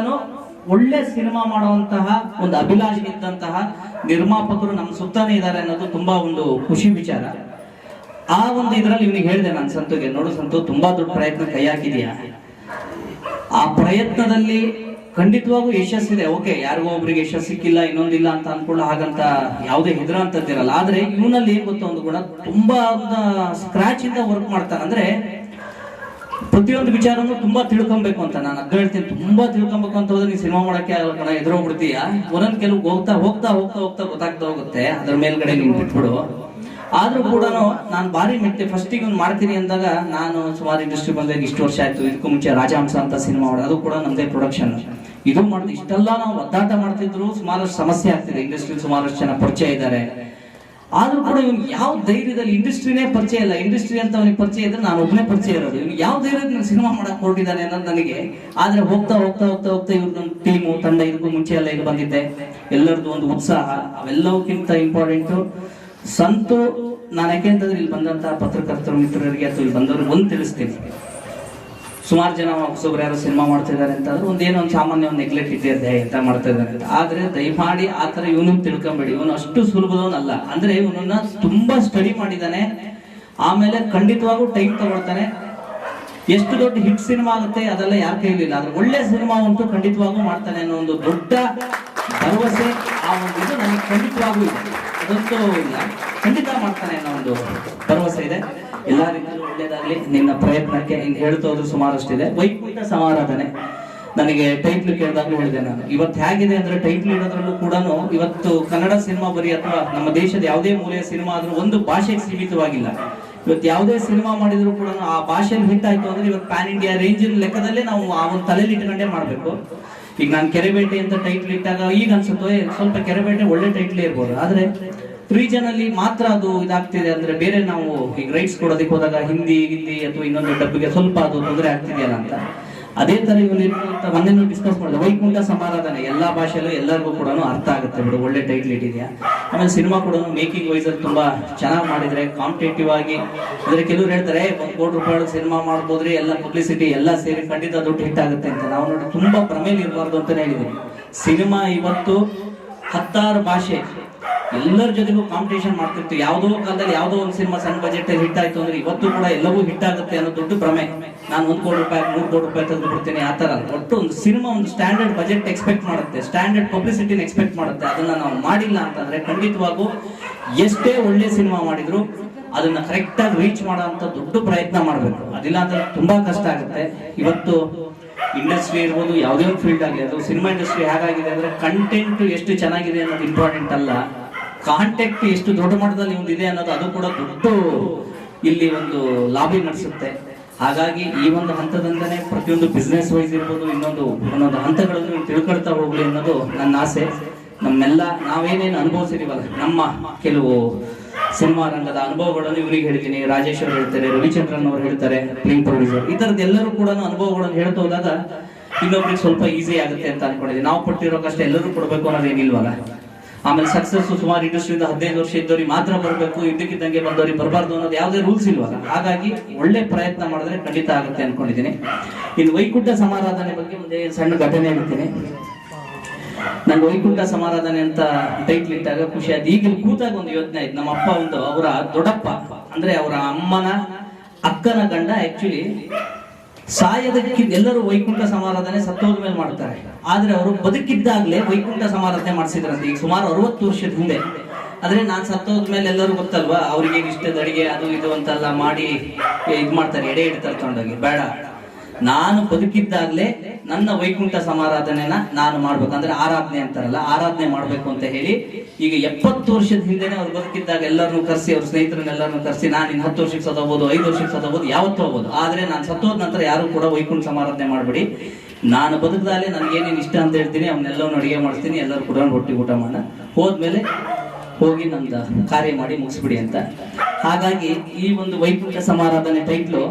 ಒಳ್ಳೆ ಸಿನಿಮಾ ಮಾಡುವಂತಹ ಒಂದು ಅಭಿಲಾಷೆ ಇದ್ದಂತಹ ನಿರ್ಮಾಪಕರು ನಮ್ಮ ಸುತ್ತಾನೆ ಇದ್ದಾರೆ ಅನ್ನೋದು ತುಂಬಾ ಒಂದು ಖುಷಿ ವಿಚಾರ. ಆ ಒಂದು ಇದ್ರಲ್ಲಿ ಇವನಿಗೆ ಹೇಳಿದೆ ನಾನು ಸಂತುಗೆ, ನೋಡು ಸಂತು, ತುಂಬಾ ದೊಡ್ಡ ಪ್ರಯತ್ನ ಕೈ ಹಾಕಿದೀಯಾ, ಆ ಪ್ರಯತ್ನದಲ್ಲಿ ಖಂಡಿತವಾಗೂ ಯಶಸ್ಸಿದೆ. ಓಕೆ, ಯಾರಿಗೋ ಒಬ್ರಿಗೆ ಯಶಸ್ಸು ಸಿಕ್ಕಿಲ್ಲ, ಇನ್ನೊಂದಿಲ್ಲ ಅಂತ ಅನ್ಕೊಳ್ಳೋ ಹಾಗಂತ ಯಾವುದೇ ಹೆದರಂತದ್ದಿರಲ್ಲ. ಆದ್ರೆ ಇವನಲ್ಲಿ ಏನ್ ಗೊತ್ತ ಒಂದು ಗುಣ, ತುಂಬಾ ಸ್ಕ್ರಾಚ್ ಇಂದ ವರ್ಕ್ ಮಾಡ್ತಾನೆ. ಅಂದ್ರೆ ಪ್ರತಿಯೊಂದು ವಿಚಾರನು ತುಂಬಾ ತಿಳ್ಕೊಬೇಕು ಅಂತ ನಾನು ಅದ್ ಹೇಳ್ತೀನಿ. ತುಂಬಾ ತಿಳ್ಕೊಬೇಕು ಅಂತ ಹೋದ್ರೆ ನೀವು ಸಿನಿಮಾ ಮಾಡಕ್ಕೆ ಎದುರೋಗ್ಬಿಡ್ತೀಯ. ಒಂದೊಂದ್ ಕೆಲವು ಹೋಗ್ತಾ ಹೋಗ್ತಾ ಹೋಗ್ತಾ ಹೋಗ್ತಾ ಗೊತ್ತಾಗ್ತಾ ಹೋಗುತ್ತೆ, ಅದ್ರ ಮೇಲ್ಗಡೆ ನೀವು ಬಿಟ್ಬಿಡು. ಆದ್ರೂ ಕೂಡ ನಾನು ಬಾರಿ ಮೆಟ್ಟೆ. ಫಸ್ಟಿಗೆ ಒಂದು ಮಾಡ್ತೀನಿ ಅಂದಾಗ, ನಾನು ಸುಮಾರು ಇಂಡಸ್ಟ್ರಿ ಬಂದಾಗ ಇಷ್ಟು ವರ್ಷ ಆಯ್ತು. ಇದಕ್ಕೂ ಮುಂಚೆ ರಾಜಹಂಸ ಅಂತ ಸಿನಿಮಾ ಮಾಡೋದು, ಅದು ಕೂಡ ನಮ್ದೇ ಪ್ರೊಡಕ್ಷನ್. ಇದು ಮಾಡಿದ್ ಇಷ್ಟೆಲ್ಲ ನಾವು ಒದ್ದಾಟ ಮಾಡ್ತಿದ್ರು, ಸುಮಾರಷ್ಟು ಸಮಸ್ಯೆ ಆಗ್ತಿದೆ. ಇಂಡಸ್ಟ್ರಿ ಸುಮಾರಷ್ಟು ಜನ ಪರಿಚಯ ಇದ್ದಾರೆ. ಆದ್ರೂ ಕೂಡ ಇವ್ನಿಗೆ ಯಾವ ಧೈರ್ಯದಲ್ಲಿ, ಇಂಡಸ್ಟ್ರಿನೇ ಪರಿಚಯ ಇಲ್ಲ, ಇಂಡಸ್ಟ್ರಿ ಅಂತ ಅವನಿಗೆ ಪರಿಚಯ ಇದ್ರೆ ನಾನು ಒಬ್ಬನೇ ಪರಿಚಯ ಇರೋದು. ಇವ್ನಿಗೆ ಯಾವ ಧೈರ್ಯದಲ್ಲಿ ಸಿನಿಮಾ ಮಾಡಕ್ ಹೊರಟಿದ್ದಾನೆ ಅನ್ನೋದು ನನಗೆ. ಆದ್ರೆ ಹೋಗ್ತಾ ಹೋಗ್ತಾ ಹೋಗ್ತಾ ಹೋಗ್ತಾ ಇವ್ರದೊಂದು ಟೀಮು ತಂಡ, ಇದಕ್ಕೂ ಮುಂಚೆ ಎಲ್ಲ ಇಲ್ಲಿ ಬಂದಿದ್ದೆ, ಎಲ್ಲರದ್ದು ಒಂದು ಉತ್ಸಾಹ, ಅವೆಲ್ಲವಕ್ಕಿಂತ ಇಂಪಾರ್ಟೆಂಟು ಸಂತು. ನಾನು ಯಾಕೆಂತಂದ್ರೆ ಇಲ್ಲಿ ಬಂದಂತಹ ಪತ್ರಕರ್ತರು ಮಿತ್ರರಿಗೆ ಅಥವಾ ಇಲ್ಲಿ ಬಂದವ್ರಿಗೆ ಒಂದು ತಿಳಿಸ್ತೀನಿ. ಸುಮಾರು ಜನ ಹೊಸಬ್ರು ಯಾರು ಸಿನಿಮಾ ಮಾಡ್ತಾ ಇದಾರೆ ಅಂತಂದ್ರೆ ಒಂದೇನೋ ಒಂದು ಸಾಮಾನ್ಯ ಒಂದು ನೆಗ್ಲೆಕ್ಟ್ ಇದ್ದೇ ಎಂತ ಮಾಡ್ತಾ ಇದ್ದಾರೆ ಅಂತ. ಆದ್ರೆ ದಯಮಾಡಿ ಆ ತರ ಇವನು ತಿಳ್ಕೊಂಬೇಡಿ, ಇವನು ಅಷ್ಟು ಸುಲಭದವನಲ್ಲ. ಅಂದ್ರೆ ಇವನನ್ನ ತುಂಬಾ ಸ್ಟಡಿ ಮಾಡಿದಾನೆ. ಆಮೇಲೆ ಖಂಡಿತವಾಗೂ ಟೈಮ್ ತಗೊಳ್ತಾನೆ. ಎಷ್ಟು ದೊಡ್ಡ ಹಿಟ್ ಸಿನಿಮಾ ಆಗುತ್ತೆ ಅದೆಲ್ಲ ಯಾರ ಕೈಲಿಲ್ಲ, ಆದ್ರೆ ಒಳ್ಳೆ ಸಿನಿಮಾ ಅಂತೂ ಖಂಡಿತವಾಗೂ ಮಾಡ್ತಾನೆ ಅನ್ನೋ ಒಂದು ದೊಡ್ಡ ಭರವಸೆ, ಆ ಒಂದು ಇದು ನನಗೆ ಖಂಡಿತವಾಗೂ ಇದೆ. ಅದಂತೂ ಇಲ್ಲ, ಖಂಡಿತ ಮಾಡ್ತಾನೆ ಅನ್ನೋ ಒಂದು ಭರವಸೆ ಇದೆ. ಎಲ್ಲಾ ರೀತಿಯಲ್ಲೂ ಒಳ್ಳೇದಾಗ್ಲಿ ನಿನ್ನ ಪ್ರಯತ್ನಕ್ಕೆ. ಇನ್ನು ಹೇಳ್ತಾ ಹೋದ್ರು ಸುಮಾರಷ್ಟಿದೆ. ವೈಕುಂಠ ಸಮಾರಾಧನೆ ನನಗೆ ಟೈಟ್ಲ್ ಕೇಳಿದಾಗಲೂ ಹೇಳಿದೆ ನಾನು. ಇವತ್ತು ಹೇಗಿದೆ ಅಂದ್ರೆ ಟೈಟ್ಲ್ ಇಡೋದ್ರಲ್ಲೂ ಕೂಡ ಇವತ್ತು ಕನ್ನಡ ಸಿನಿಮಾ ಬರೀ ಅಥವಾ ನಮ್ಮ ದೇಶದ ಯಾವುದೇ ಮೂಲೆಯ ಸಿನಿಮಾ ಆದ್ರೂ ಒಂದು ಭಾಷೆಗೆ ಸೀಮಿತವಾಗಿಲ್ಲ. ಇವತ್ತು ಯಾವುದೇ ಸಿನಿಮಾ ಮಾಡಿದ್ರು ಕೂಡ ಆ ಭಾಷೆಯಲ್ಲಿ ಹಿಟ್ ಆಯ್ತು ಅಂದ್ರೆ ಇವತ್ತು ಪ್ಯಾನ್ ಇಂಡಿಯಾ ರೇಂಜಿನ ಲೆಕ್ಕದಲ್ಲೇ ನಾವು ಆ ಒಂದು ತಲೆಯಲ್ಲಿ ಇಟ್ಕೊಂಡೇ ಮಾಡ್ಬೇಕು. ಈಗ ನಾನು ಕೆರೆಬೇಟೆ ಅಂತ ಟೈಟ್ಲ್ ಇಟ್ಟಾಗ ಈಗ ಅನ್ಸುತ್ತೆ ಸ್ವಲ್ಪ ಕೆರೆಬೇಟೆ ಒಳ್ಳೆ ಟೈಟ್ಲ್ ಇರ್ಬೋದು, ಆದ್ರೆ ರೀಜನ್ ಅಲ್ಲಿ ಮಾತ್ರ ಅದು ಇದಾಗ್ತಿದೆ. ಅಂದ್ರೆ ಬೇರೆ ನಾವು ಈಗ ರೈಟ್ಸ್ ಕೊಡೋದಕ್ಕೆ ಹೋದಾಗ ಹಿಂದಿ ಅಥವಾ ಇನ್ನೊಂದು ಡಬ್ಬಿಗೆ ಸ್ವಲ್ಪ ಅದು ತೊಂದರೆ ಆಗ್ತಿದೆಯಲ್ಲ ಅಂತ. ಅದೇ ತರ ಇವನು ಮೊನ್ನೆ ಡಿಸ್ಕಸ್ ಮಾಡಿದೆ, ವೈಕುಂಠ ಸಮಾರಾಧನೆ ಎಲ್ಲಾ ಭಾಷೆಯಲ್ಲೂ ಎಲ್ಲರಿಗೂ ಕೂಡ ಅರ್ಥ ಆಗುತ್ತೆ ಬಿಡು, ಒಳ್ಳೆ ಟೈಟ್ಲ್ ಇಟ್ಟಿದ್ಯಾ. ಆಮೇಲೆ ಸಿನಿಮಾ ಕೂಡ ಮೇಕಿಂಗ್ ವೈಸ್ ಅಲ್ಲಿ ತುಂಬಾ ಚೆನ್ನಾಗಿ ಮಾಡಿದ್ರೆ, ಕಾಂಪಿಟೇಟಿವ್ ಆಗಿ. ಅಂದ್ರೆ ಕೆಲವ್ರು ಹೇಳ್ತಾರೆ 1 ಕೋಟಿ ರೂಪಾಯಿ ಸಿನಿಮಾ ಮಾಡ್ಬೋದ್ರಿ, ಎಲ್ಲ ಪಬ್ಲಿಸಿಟಿ ಎಲ್ಲ ಸೇರಿ ಖಂಡಿತ ದುಡ್ಡು ಹಿಟ್ ಆಗುತ್ತೆ ಅಂತ. ನಾವು ನೋಡಿ ತುಂಬಾ ಪ್ರಮೇಲೆ ಇರಬಾರ್ದು ಅಂತಾನೆ ಹೇಳಿದ್ವಿ. ಸಿನಿಮಾ ಇವತ್ತು 16 ಭಾಷೆ ಎಲ್ಲರ ಜೊತೆಗೂ ಕಾಂಪಿಟೇಷನ್ ಮಾಡ್ತಿರ್ತೀವಿ. ಯಾವುದೋ ಕಾಲದಲ್ಲಿ ಯಾವುದೋ ಒಂದು ಸಿನಿಮಾ ಸಣ್ಣ ಬಜೆಟ್ ಹಿಟ್ ಆಯ್ತು ಅಂದ್ರೆ ಇವತ್ತು ಕೂಡ ಎಲ್ಲವೂ ಹಿಟ್ ಆಗುತ್ತೆ ಅನ್ನೋ ದೊಡ್ಡ ಭ್ರಮೆ. ನಾನು 1 ಕೋಟಿ ರೂಪಾಯಿ 3 ಕೋಟಿ ರೂಪಾಯಿ ತೆಗೆದು ಬಿಡ್ತೀನಿ ಆ ತರ. ಒಟ್ಟು ಒಂದು ಸಿನಿಮಾ ಒಂದು ಸ್ಟ್ಯಾಂಡರ್ಡ್ ಬಜೆಟ್ ಎಕ್ಸ್ಪೆಕ್ಟ್ ಮಾಡುತ್ತೆ, ಸ್ಟ್ಯಾಂಡರ್ಡ್ ಪಬ್ಲಿಸಿಟಿನ ಎಕ್ಸ್ಪೆಕ್ಟ್ ಮಾಡುತ್ತೆ. ಅದನ್ನ ನಾವು ಮಾಡಿಲ್ಲ ಅಂತಂದ್ರೆ ಖಂಡಿತವಾಗೂ ಎಷ್ಟೇ ಒಳ್ಳೆ ಸಿನಿಮಾ ಮಾಡಿದ್ರು ಅದನ್ನ ಕರೆಕ್ಟ್ ಆಗಿ ರೀಚ್ ಮಾಡೋ ಅಂತ ದೊಡ್ಡ ಪ್ರಯತ್ನ ಮಾಡ್ಬೇಕು. ಅದಿಲ್ಲ ಅಂದ್ರೆ ತುಂಬಾ ಕಷ್ಟ ಆಗುತ್ತೆ. ಇವತ್ತು ಇಂಡಸ್ಟ್ರಿ ಇರ್ಬೋದು, ಯಾವುದೇ ಒಂದು ಫೀಲ್ಡ್ ಆಗಲಿ, ಅದು ಸಿನಿಮಾ ಇಂಡಸ್ಟ್ರಿ ಹೇಗಾಗಿದೆ ಅಂದರೆ ಕಂಟೆಂಟ್ ಎಷ್ಟು ಚೆನ್ನಾಗಿದೆ ಅನ್ನೋದು ಇಂಪಾರ್ಟೆಂಟ್ ಅಲ್ಲ, ಕಾಂಟ್ಯಾಕ್ಟ್ ಎಷ್ಟು ದೊಡ್ಡ ಮಟ್ಟದಲ್ಲಿ ಒಂದು ಇದೆ ಅನ್ನೋದು ಅದು ಕೂಡ ದೊಡ್ಡ ಇಲ್ಲಿ ಒಂದು ಲಾಬಿ ನಡೆಸುತ್ತೆ. ಹಾಗಾಗಿ ಈ ಒಂದು ಹಂತದಿಂದನೇ ಪ್ರತಿಯೊಂದು ಬಿಸ್ನೆಸ್ ವೈಸ್ ಇರ್ಬೋದು, ಒಂದೊಂದು ಹಂತಗಳನ್ನು ತಿಳ್ಕೊಳ್ತಾ ಹೋಗ್ಲಿ ಅನ್ನೋದು ನನ್ನ ಆಸೆ. ನಮ್ಮೆಲ್ಲ ನಾವೇನೇನು ಅನುಭವಿಸಿದೀವಲ್ಲ, ನಮ್ಮ ಕೆಲವು ಸಿನಿಮಾ ರಂಗದ ಅನುಭವಗಳನ್ನು ಇವರಿಗೆ ಹೇಳ್ತೀನಿ, ರಾಜೇಶ್ ಅವರು ಹೇಳ್ತಾರೆ, ರವಿಚಂದ್ರನ್ ಅವರು ಹೇಳ್ತಾರೆ, ಫಿಲ್ಮ್ ಪ್ರೊಡ್ಯೂಸರ್, ಈ ಥರದ್ದು ಎಲ್ಲರೂ ಕೂಡ ಅನುಭವಗಳನ್ನು ಹೇಳ್ತಾ ಹೋದಾಗ ಇನ್ನೊಬ್ರಿಗೆ ಸ್ವಲ್ಪ ಈಸಿ ಆಗುತ್ತೆ ಅಂತ ಅನ್ಕೊಂಡಿದ್ದೀನಿ. ನಾವು ಪಟ್ಟಿರೋ ಕಷ್ಟ ಎಲ್ಲರೂ ಕೊಡಬೇಕು ಅನ್ನೋದೇನಿಲ್ವಲ್ಲ. ಆಮೇಲೆ ಸಕ್ಸಸ್ ಸುಮಾರು ಇಂಡಸ್ಟ್ರಿಯಿಂದ 15 ವರ್ಷ ಇದ್ದವ್ರಿಗೆ ಮಾತ್ರ ಬರಬೇಕು, ಇದ್ದಕ್ಕಿದ್ದಂಗೆ ಬಂದವ್ರಿಗೆ ಬರಬಾರ್ದು ಅನ್ನೋದು ಯಾವುದೇ ರೂಲ್ಸ್ ಇಲ್ವಲ್ಲ. ಹಾಗಾಗಿ ಒಳ್ಳೆ ಪ್ರಯತ್ನ ಮಾಡಿದ್ರೆ ಖಂಡಿತ ಆಗುತ್ತೆ ಅನ್ಕೊಂಡಿದ್ದೀನಿ. ಇನ್ನು ವೈಕುಂಠ ಸಮಾರಾಧನೆ ಬಗ್ಗೆ ಒಂದೇ ಸಣ್ಣ ಘಟನೆ ಹೇಳ್ತೀನಿ. ನಂಗೆ ವೈಕುಂಠ ಸಮಾರಾಧನೆ ಅಂತ ಟೈಟ್ಲ್ ಇಟ್ಟಾಗ ಖುಷಿ ಆಯ್ತು. ಈಗ ಕೂತಾಗ ಒಂದು ಯೋಚನೆ ಆಯ್ತು. ನಮ್ಮ ಅಪ್ಪ ಅವರ ದೊಡ್ಡಪ್ಪ ಅಂದ್ರೆ ಅವರ ಅಮ್ಮನ ಅಕ್ಕನ ಗಂಡ ಆಕ್ಚುಲಿ ಸಾಯದಕ್ಕಿಂತ ಎಲ್ಲರೂ ವೈಕುಂಠ ಸಮಾರಾಧನೆ ಸತ್ತೋದ ಮೇಲೆ ಮಾಡ್ತಾರೆ, ಆದ್ರೆ ಅವರು ಬದುಕಿದ್ದಾಗ್ಲೇ ವೈಕುಂಠ ಸಮಾರಾಧನೆ ಮಾಡಿಸಿದ್ರಂತೆ, ಈಗ ಸುಮಾರು 60 ವರ್ಷದ ಹಿಂದೆ. ಆದ್ರೆ ನಾನ್ ಸತ್ತೋದ ಮೇಲೆ ಎಲ್ಲರೂ ಗೊತ್ತಲ್ವಾ, ಅವ್ರಿಗೆ ಇಷ್ಟದ ಅಡಿಗೆ ಅದು ಇದು ಅಂತೆಲ್ಲ ಮಾಡಿ ಇದ್ ಮಾಡ್ತಾರೆ, ಎಡೆ ಇಡ್ತಾರೆ ತಗೊಂಡೋಗಿ. ಬೇಡ, ನಾನು ಬದುಕಿದ್ದಾಗ್ಲೇ ನನ್ನ ವೈಕುಂಠ ಸಮಾರಾಧನೆನ ನಾನು ಮಾಡ್ಬೇಕಂದ್ರೆ ಆರಾಧನೆ ಅಂತಾರಲ್ಲ, ಆರಾಧನೆ ಮಾಡ್ಬೇಕು ಅಂತ ಹೇಳಿ ಈಗ 70 ವರ್ಷದ ಹಿಂದೆನೆ ಅವ್ರು ಬದುಕಿದ್ದಾಗ ಎಲ್ಲರನ್ನು ಕರೆಸಿ, ಅವ್ರ ಸ್ನೇಹಿತರನ್ನೆಲ್ಲರನ್ನು ಕರೆಸಿ, ನಾನು ಇನ್ನು 10 ವರ್ಷಕ್ಕೆ ಸತ್ತೋಗ್ಬೋದು, 5 ವರ್ಷಕ್ಕೆ ಸತ್ತೋಗ್ಬೋದು, ಯಾವತ್ತೂ ಹೋಗ್ಬೋದು, ಆದ್ರೆ ನಾನು ಸತ್ತೋದ ನಂತರ ಯಾರು ಕೂಡ ವೈಕುಂಠ ಸಮಾರಾಧನೆ ಮಾಡ್ಬೇಡಿ. ನಾನು ಬದುಕದಾಲೆ ನನಗೇನೇನು ಇಷ್ಟ ಅಂತ ಹೇಳ್ತೀನಿ, ಅವನ್ನೆಲ್ಲವನ್ನು ಅಡಿಗೆ ಮಾಡಿಸ್ತೀನಿ, ಎಲ್ಲರೂ ಕೂಡ ಒಟ್ಟಿಗೆ ಊಟ ಮಾಡೋಣ, ಹೋದ್ಮೇಲೆ ಹೋಗಿ ನಂದು ಕಾರ್ಯ ಮಾಡಿ ಮುಗಿಸ್ಬಿಡಿ ಅಂತ. ಹಾಗಾಗಿ ಈ ಒಂದು ವೈಕುಂಠ ಸಮಾರಾಧನೆ ಟೈಟ್ಲು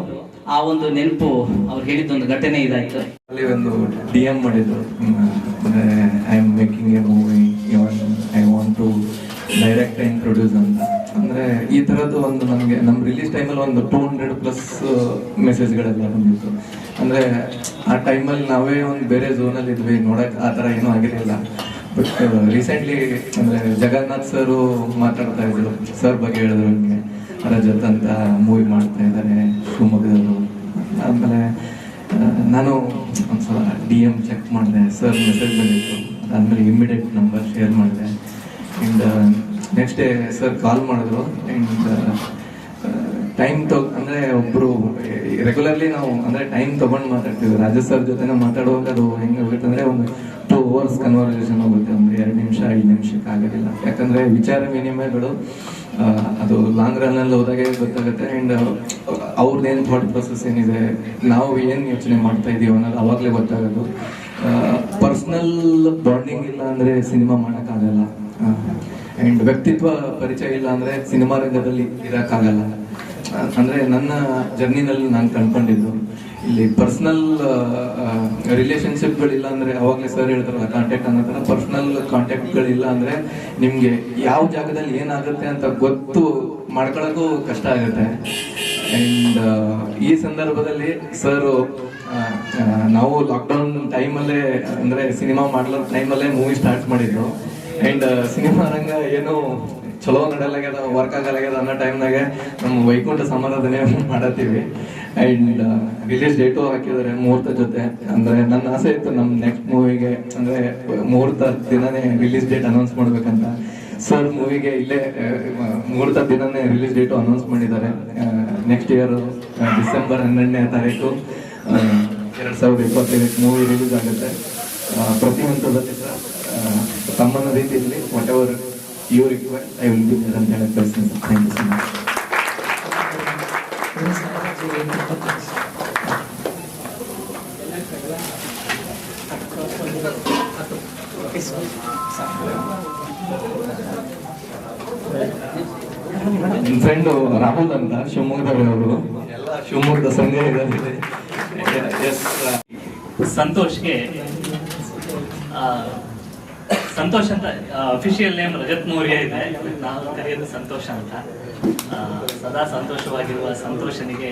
ಆ ಒಂದು ನೆನಪು ಅವ್ರು ಹೇಳಿದ್ದೊಂದು ಘಟನೆ ಇದಾಯ್ತು. ಅಲ್ಲಿ ಒಂದು DM ಮಾಡಿದ್ರು, I am making a movie, I want to direct and produce ಅಂತ. ಅಂದರೆ ಈ ಥರದ್ದು ಒಂದು ನನಗೆ ನಮ್ಮ ರಿಲೀಸ್ ಟೈಮಲ್ಲಿ ಒಂದು 200+ ಮೆಸೇಜ್ಗಳೆಲ್ಲ ಬಂದಿತ್ತು. ಅಂದರೆ ಆ ಟೈಮಲ್ಲಿ ನಾವೇ ಒಂದು ಬೇರೆ ಝೋನಲ್ಲಿ ಇದ್ವಿ, ನೋಡೋಕೆ ಆ ಥರ ಏನೂ ಆಗಿರಲಿಲ್ಲ. ಬಟ್ ರೀಸೆಂಟ್ಲಿ ಅಂದರೆ ಜಗನ್ನಾಥ್ ಸರು ಮಾತಾಡ್ತಾ ಇದ್ರು, ಸರ್ ಬಗ್ಗೆ ಹೇಳಿದ್ರು, ನಿಮಗೆ ರಜತ್ ಅಂತ ಮೂವಿ ಮಾಡ್ತಾ ಇದ್ದಾರೆ ಶಿವಮೊಗ್ಗದವರು. ಆಮೇಲೆ ನಾನು ಒಂದ್ಸಲ DM ಚೆಕ್ ಮಾಡಿದೆ, ಸರ್ ಮೆಸೇಜ್ ಬಂದಿತ್ತು. ಅದಾದಮೇಲೆ ಇಮ್ಮಿಡಿಯೇಟ್ ನಂಬರ್ ಶೇರ್ ಮಾಡಿದೆ. And next day sir call ಮಾಡಿದ್ರು. ಆ್ಯಂಡ್ ಟೈಮ್ ಅಂದರೆ ಒಬ್ಬರು ರೆಗ್ಯುಲರ್ಲಿ ನಾವು ಅಂದರೆ ಟೈಮ್ ತೊಗೊಂಡು ಮಾತಾಡ್ತೀವಿ. ರಾಜೇಶ್ ಸರ್ ಜೊತೆ ಮಾತಾಡುವಾಗ ಅದು ಹೆಂಗೆ ಹೋಗುತ್ತೆ ಅಂದರೆ ಒಂದು 2 hours ಕನ್ವರ್ಸೇಷನ್ ಹೋಗುತ್ತೆ, ಒಂದು 2 ನಿಮಿಷ 5 ನಿಮಿಷಕ್ಕೆ ಆಗೋದಿಲ್ಲ. ಯಾಕಂದರೆ ವಿಚಾರ ವಿನಿಮಯಗಳು ಅದು ಲಾಂಗ್ ರನ್ನಲ್ಲಿ ಹೋದಾಗೆ ಗೊತ್ತಾಗುತ್ತೆ. ಆ್ಯಂಡ್ ಅವ್ರದ್ದೇನು ಥಾಟ್ ಪ್ರೊಸೆಸ್ ಏನಿದೆ, ನಾವು ಏನು ಯೋಚನೆ ಮಾಡ್ತಾ ಇದ್ದೀವಿ ಅನ್ನೋದು ಅವಾಗಲೇ ಗೊತ್ತಾಗೋದು. ಪರ್ಸ್ನಲ್ ಬಾಂಡಿಂಗ್ ಇಲ್ಲ ಅಂದರೆ ಸಿನಿಮಾ ಮಾಡೋಕ್ಕಾಗಲ್ಲ. ಆ್ಯಂಡ್ ವ್ಯಕ್ತಿತ್ವ ಪರಿಚಯ ಇಲ್ಲ ಅಂದರೆ ಸಿನಿಮಾ ರಂಗದಲ್ಲಿ ಇರೋಕ್ಕಾಗಲ್ಲ. ಅಂದರೆ ನನ್ನ ಜರ್ನಿನಲ್ಲಿ ನಾನು ಕಂಡ್ಕೊಂಡಿದ್ದು ಇಲ್ಲಿ ಪರ್ಸ್ನಲ್ ರಿಲೇಷನ್ಶಿಪ್ಗಳಿಲ್ಲ ಅಂದರೆ, ಅವಾಗಲೇ ಸರ್ ಹೇಳ್ತಾರಲ್ಲ ಕಾಂಟ್ಯಾಕ್ಟ್ ಅನ್ನೋ ಥರ, ಪರ್ಸ್ನಲ್ ಕಾಂಟ್ಯಾಕ್ಟ್ಗಳಿಲ್ಲ ಅಂದರೆ ನಿಮಗೆ ಯಾವ ಜಾಗದಲ್ಲಿ ಏನಾಗುತ್ತೆ ಅಂತ ಗೊತ್ತು ಮಾಡ್ಕೊಳ್ಳೋಕ್ಕೂ ಕಷ್ಟ ಆಗುತ್ತೆ. ಆ್ಯಂಡ್ ಈ ಸಂದರ್ಭದಲ್ಲಿ ಸರು ನಾವು ಲಾಕ್ಡೌನ್ ಟೈಮಲ್ಲೇ ಅಂದರೆ ಸಿನಿಮಾ ಮಾಡೋ ಟೈಮಲ್ಲೇ ಮೂವಿ ಸ್ಟಾರ್ಟ್ ಮಾಡಿದ್ದು. ಆ್ಯಂಡ್ ಸಿನಿಮಾ ರಂಗ ಏನು ಚಲೋ ನಡೆಯಲಾಗ್ಯದ, ವರ್ಕ್ ಆಗಲಾಗ್ಯದ ಅನ್ನೋ ಟೈಮ್ನಾಗ ನಮ್ಮ ವೈಕುಂಠ ಸಮಾರಾಧನೆ ಮಾಡತ್ತೀವಿ. ಆ್ಯಂಡ್ ರಿಲೀಸ್ ಡೇಟು ಹಾಕಿದ್ದಾರೆ ಮುಹೂರ್ತ ಜೊತೆ. ಅಂದರೆ ನನ್ನ ಆಸೆ ಇತ್ತು ನಮ್ಮ ನೆಕ್ಸ್ಟ್ ಮೂವಿಗೆ ಅಂದರೆ ಮುಹೂರ್ತ ದಿನನೇ ರಿಲೀಸ್ ಡೇಟ್ ಅನೌನ್ಸ್ ಮಾಡ್ಬೇಕಂತ. ಸರ್ ಮೂವಿಗೆ ಇಲ್ಲೇ ಮುಹೂರ್ತ ದಿನನೇ ರಿಲೀಸ್ ಡೇಟು ಅನೌನ್ಸ್ ಮಾಡಿದ್ದಾರೆ. ನೆಕ್ಸ್ಟ್ ಇಯರ್ ಡಿಸೆಂಬರ್ 12ನೇ ತಾರೀಕು 2025 ಮೂವಿ ರಿಲೀಸ್ ಆಗುತ್ತೆ. ಪ್ರತಿ ಹಂತದಲ್ಲಿ ತಮ್ಮನ ರೀತಿಯಲ್ಲಿ whatever you require I will be there ಅಂತ ಹೇಳಕ್ಕೆ ಬಯಸ್ತೀನಿ. Thank you so much. ನನ್ನ ಫ್ರೆಂಡು ರಾಹುಲ್ ಅಂತ ಶಿವಮೊಗ್ಗದವರು, ಎಲ್ಲ ಶಿವಮೊಗ್ಗದ ಸಂಘ ಇದ್ದಾರೆ. ಸಂತೋಷ್ಗೆ ಸಂತೋಷ್ ಅಂತ ಅಫಿಷಿಯಲ್ ನೇಮ್ ರಜತ್ ಮೌರ್ಯ ಇದೆ, ನಾವು ಕರೆಯೋದು ಸಂತೋಷ ಅಂತ. ಸದಾ ಸಂತೋಷವಾಗಿರುವ ಸಂತೋಷನಿಗೆ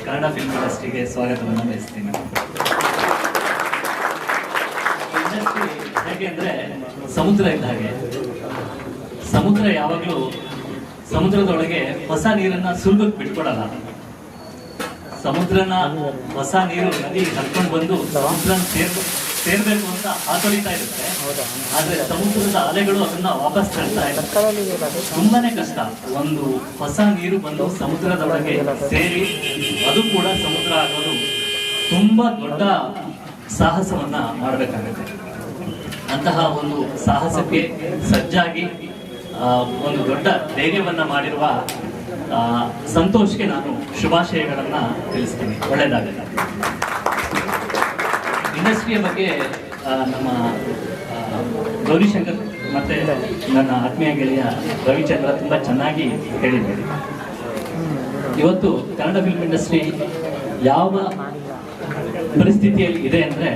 ಕನ್ನಡ ಫಿಲ್ಮ್ ಇಂಡಸ್ಟ್ರಿಗೆ ಸ್ವಾಗತವನ್ನು ಬಯಸ್ತೀನಿ. ಇಂಡಸ್ಟ್ರಿ ಹೇಗೆ ಅಂದರೆ ಸಮುದ್ರ ಇದ್ದ ಹಾಗೆ. ಸಮುದ್ರ ಯಾವಾಗಲೂ ಸಮುದ್ರದೊಳಗೆ ಹೊಸ ನೀರನ್ನ ಸುಲಭಕ್ಕೆ ಬಿಟ್ಕೊಡಲ್ಲ. ಸಮುದ್ರನ ಹೊಸ ನೀರು ನದಿ ಹರ್ಕೊಂಡು ಬಂದು ಸಮುದ್ರ ಸೇರ್ಬೇಕು ಅಂತ ಹಾತೊಳಿತಾ ಇರುತ್ತೆ. ಆದ್ರೆ ಸಮುದ್ರದ ಅಲೆಗಳು ಅದನ್ನ ವಾಪಸ್ ತಳ್ತಾ ಇರುತ್ತೆ. ತುಂಬಾನೇ ಕಷ್ಟ. ಒಂದು ಹೊಸ ನೀರು ಬಂದು ಸಮುದ್ರದೊಳಗೆ ಸೇರಿ ಅದು ಕೂಡ ಸಮುದ್ರ ಆಗೋದು ತುಂಬಾ ದೊಡ್ಡ ಸಾಹಸವನ್ನ ಮಾಡಬೇಕಾಗುತ್ತೆ. ಅಂತಹ ಒಂದು ಸಾಹಸಕ್ಕೆ ಸಜ್ಜಾಗಿ ಒಂದು ದೊಡ್ಡ ಧೈರ್ಯವನ್ನ ಮಾಡಿರುವ ಸಂತೋಷ್ಗೆ ನಾನು ಶುಭಾಶಯಗಳನ್ನ ತಿಳಿಸ್ತೀನಿ. ಒಳ್ಳೆಯದಾಗಲಿ. ಇಂಡಸ್ಟ್ರಿಯ ಬಗ್ಗೆ ನಮ್ಮ ಗೌರಿಶಂಕರ್ ಮತ್ತೆ ನನ್ನ ಆತ್ಮೀಯ ಗೆಳೆಯ ರವಿಚಂದ್ರ ತುಂಬ ಚೆನ್ನಾಗಿ ಹೇಳಿದ್ದಾರೆ. ಇವತ್ತು ಕನ್ನಡ ಫಿಲ್ಮ್ ಇಂಡಸ್ಟ್ರಿ ಯಾವ ಪರಿಸ್ಥಿತಿಯಲ್ಲಿ ಇದೆ ಅಂದ್ರೆ,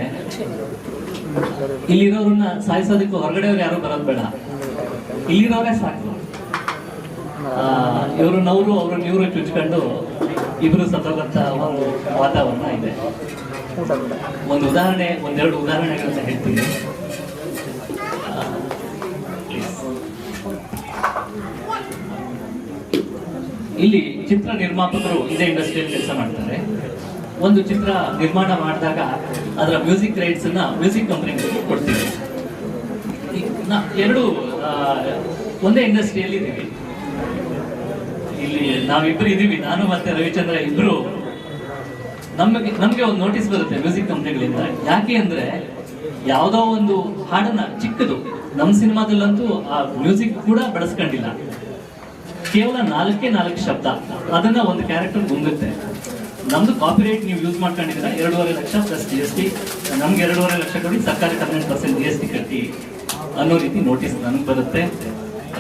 ಇಲ್ಲಿರೋರನ್ನ ಸಾಯಿಸೋದಕ್ಕೂ ಹೊರಗಡೆಯವ್ರು ಯಾರು ಬರೋದು ಬೇಡ, ಇಲ್ಲಿರೋರೇ ಸಾಕು. ಇವರು ನವರು ಅವರು ನೀವರು ಚುಚ್ಕೊಂಡು ಇಬ್ರು ಸತ್ತೋಗಂತ ಒಂದು ವಾತಾವರಣ ಇದೆ. ಒಂದು ಉದಾಹರಣೆ, ಒಂದೆರಡು ಉದಾಹರಣೆಗಳನ್ನ ಹೇಳ್ತೀನಿ. ಇಲ್ಲಿ ಚಿತ್ರ ನಿರ್ಮಾಪಕರು ಇದೇ ಇಂಡಸ್ಟ್ರಿಯಲ್ಲಿ ಕೆಲಸ ಮಾಡ್ತಾರೆ. ಒಂದು ಚಿತ್ರ ನಿರ್ಮಾಣ ಮಾಡಿದಾಗ ಅದರ ಮ್ಯೂಸಿಕ್ ರೈಟ್ಸ್ ಅನ್ನ ಮ್ಯೂಸಿಕ್ ಕಂಪನಿಗಳಿಗೆ ಕೊಡ್ತೀವಿ. ಎರಡು ಒಂದೇ ಇಂಡಸ್ಟ್ರಿಯಲ್ಲಿ ಇದ್ದೀವಿ. ಇಲ್ಲಿ ನಾವಿಬ್ರು ಇದೀವಿ, ನಾನು ಮತ್ತೆ ರವಿಚಂದ್ರ ಇಬ್ರು. ನಮ್ಗೆ ಒಂದು ನೋಟಿಸ್ ಬರುತ್ತೆ ಮ್ಯೂಸಿಕ್ ಕಂಪನಿಗಳಿಂದ. ಯಾಕೆ ಅಂದ್ರೆ ಯಾವುದೋ ಒಂದು ಹಾಡನ್ನ ಚಿಕ್ಕದು, ನಮ್ಮ ಸಿನಿಮಾದಲ್ಲಂತೂ ಆ ಮ್ಯೂಸಿಕ್ ಕೂಡ ಬಳಸ್ಕೊಂಡಿಲ್ಲ, ಕೇವಲ 4 ಶಬ್ದ, ಅದನ್ನ ಒಂದು ಕ್ಯಾರೆಕ್ಟರ್ ಗುಂಗುತ್ತೆ. ನಮ್ದು ಕಾಪಿರೈಟ್ ನೀವು ಯೂಸ್ ಮಾಡ್ಕೊಂಡಿದ್ರೆ 2.5 ಲಕ್ಷ ಪ್ಲಸ್ GST, ನಮ್ಗೆ 2.5 ಲಕ್ಷ ಕೊಡಿ, ಸರ್ಕಾರಿ 15% GST ಕಟ್ಟಿ ಅನ್ನೋ ರೀತಿ ನೋಟಿಸ್ ನನಗೆ ಬರುತ್ತೆ,